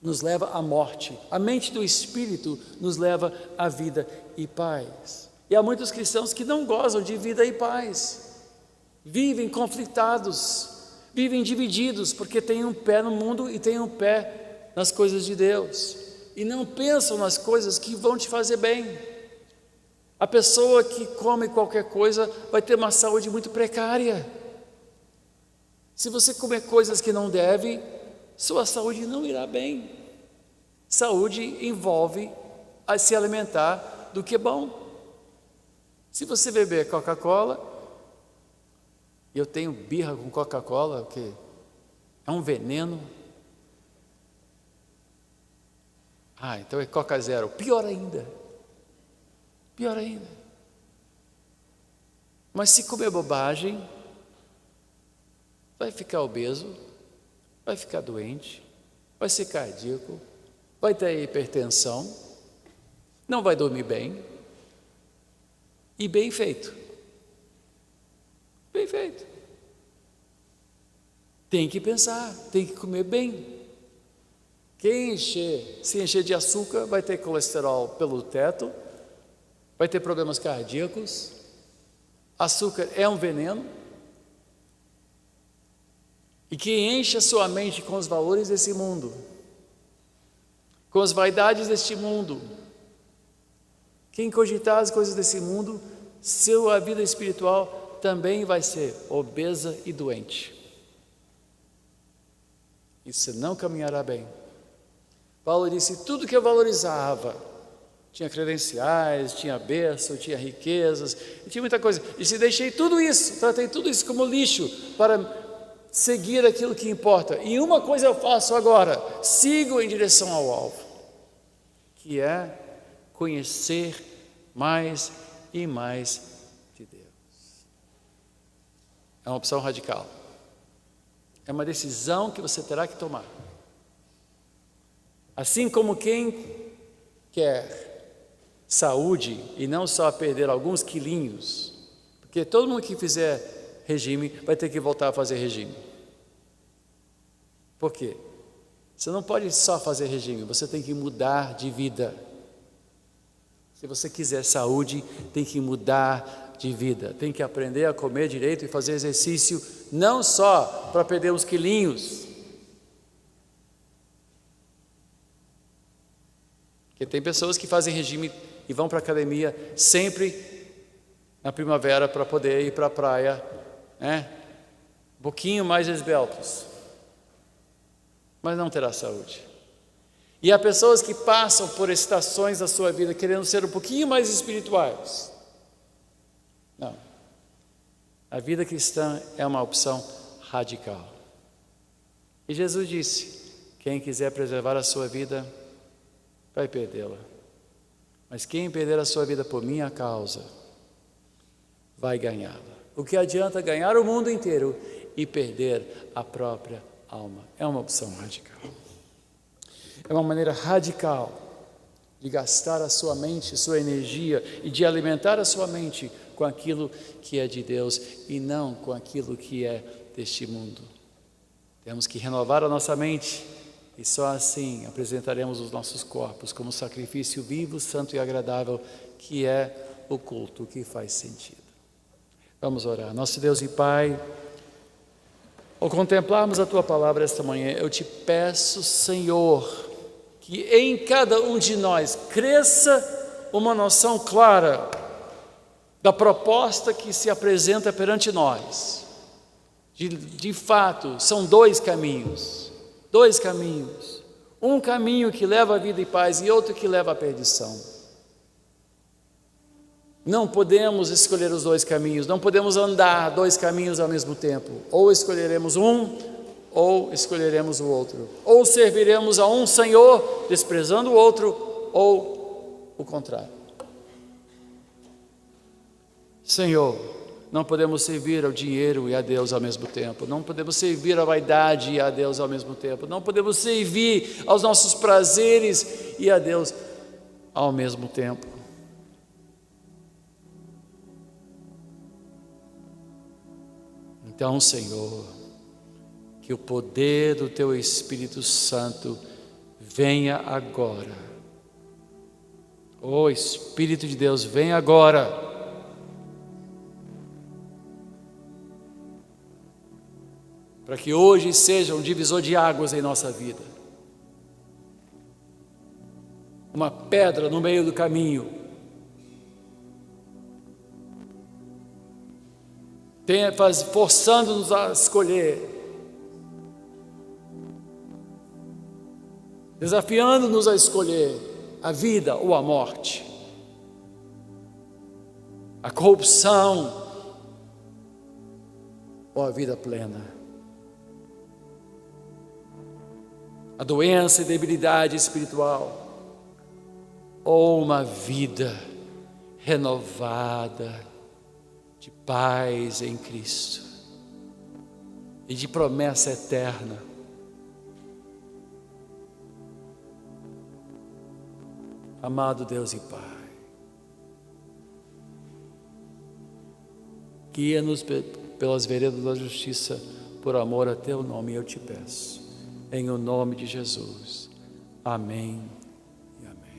nos leva à morte, a mente do Espírito nos leva à vida e paz. E há muitos cristãos que não gozam de vida e paz, vivem conflitados, vivem divididos, porque têm um pé no mundo e têm um pé nas coisas de Deus, e não pensam nas coisas que vão te fazer bem. A pessoa que come qualquer coisa vai ter uma saúde muito precária. Se você comer coisas que não deve, sua saúde não irá bem. Saúde envolve a se alimentar do que é bom. Se você beber Coca-Cola, e eu tenho birra com Coca-Cola, que é um veneno. Então é Coca Zero, pior ainda. Pior ainda. Mas se comer bobagem, vai ficar obeso, vai ficar doente, vai ser cardíaco, vai ter hipertensão, não vai dormir bem, e bem feito. Bem feito. Tem que pensar, tem que comer bem. Quem se encher de açúcar, vai ter colesterol pelo teto, vai ter problemas cardíacos. Açúcar é um veneno. E que enche a sua mente com os valores desse mundo, com as vaidades deste mundo. Quem cogitar as coisas desse mundo, sua vida espiritual também vai ser obesa e doente. E você não caminhará bem. Paulo disse, tudo que eu valorizava, tinha credenciais, tinha berço, tinha riquezas, tinha muita coisa. E se deixei tudo isso, tratei tudo isso como lixo para seguir aquilo que importa. E uma coisa eu faço agora, sigo em direção ao alvo, que é conhecer mais e mais de Deus. É uma opção radical. É uma decisão que você terá que tomar. Assim como quem quer saúde e não só perder alguns quilinhos, porque todo mundo que fizer regime vai ter que voltar a fazer regime. Por quê? Você não pode só fazer regime, você tem que mudar de vida. Se você quiser saúde, tem que mudar de vida, tem que aprender a comer direito e fazer exercício, não só para perder uns quilinhos. Porque tem pessoas que fazem regime e vão para a academia sempre na primavera para poder ir para a praia, um pouquinho mais esbeltos, mas não terá saúde. E há pessoas que passam por estações da sua vida querendo ser um pouquinho mais espirituais. Não. A vida cristã é uma opção radical. E Jesus disse, quem quiser preservar a sua vida, vai perdê-la. Mas quem perder a sua vida por minha causa, vai ganhá-la. O que adianta ganhar o mundo inteiro e perder a própria alma? É uma opção radical. É uma maneira radical de gastar a sua mente, sua energia e de alimentar a sua mente com aquilo que é de Deus e não com aquilo que é deste mundo. Temos que renovar a nossa mente e só assim apresentaremos os nossos corpos como sacrifício vivo, santo e agradável, que é o culto que faz sentido. Vamos orar. Nosso Deus e Pai, ao contemplarmos a Tua palavra esta manhã, eu te peço, Senhor, que em cada um de nós cresça uma noção clara da proposta que se apresenta perante nós. De fato, são dois caminhos. Um caminho que leva à vida e paz e outro que leva à perdição. Não podemos escolher os dois caminhos, não podemos andar dois caminhos ao mesmo tempo. Ou escolheremos um, ou escolheremos o outro. Ou serviremos a um Senhor, desprezando o outro, ou o contrário. Senhor, não podemos servir ao dinheiro e a Deus ao mesmo tempo. Não podemos servir à vaidade e a Deus ao mesmo tempo. Não podemos servir aos nossos prazeres e a Deus ao mesmo tempo. Então, Senhor, que o poder do Teu Espírito Santo venha agora. Ó Espírito de Deus, vem agora. Para que hoje seja um divisor de águas em nossa vida. Uma pedra no meio do caminho. Forçando-nos a escolher. Desafiando-nos a escolher a vida ou a morte. A corrupção ou a vida plena. A doença e debilidade espiritual, ou uma vida renovada de paz em Cristo e de promessa eterna. Amado Deus e Pai, guia-nos pelas veredas da justiça, por amor a Teu nome, eu te peço. Em o nome de Jesus. Amém e amém.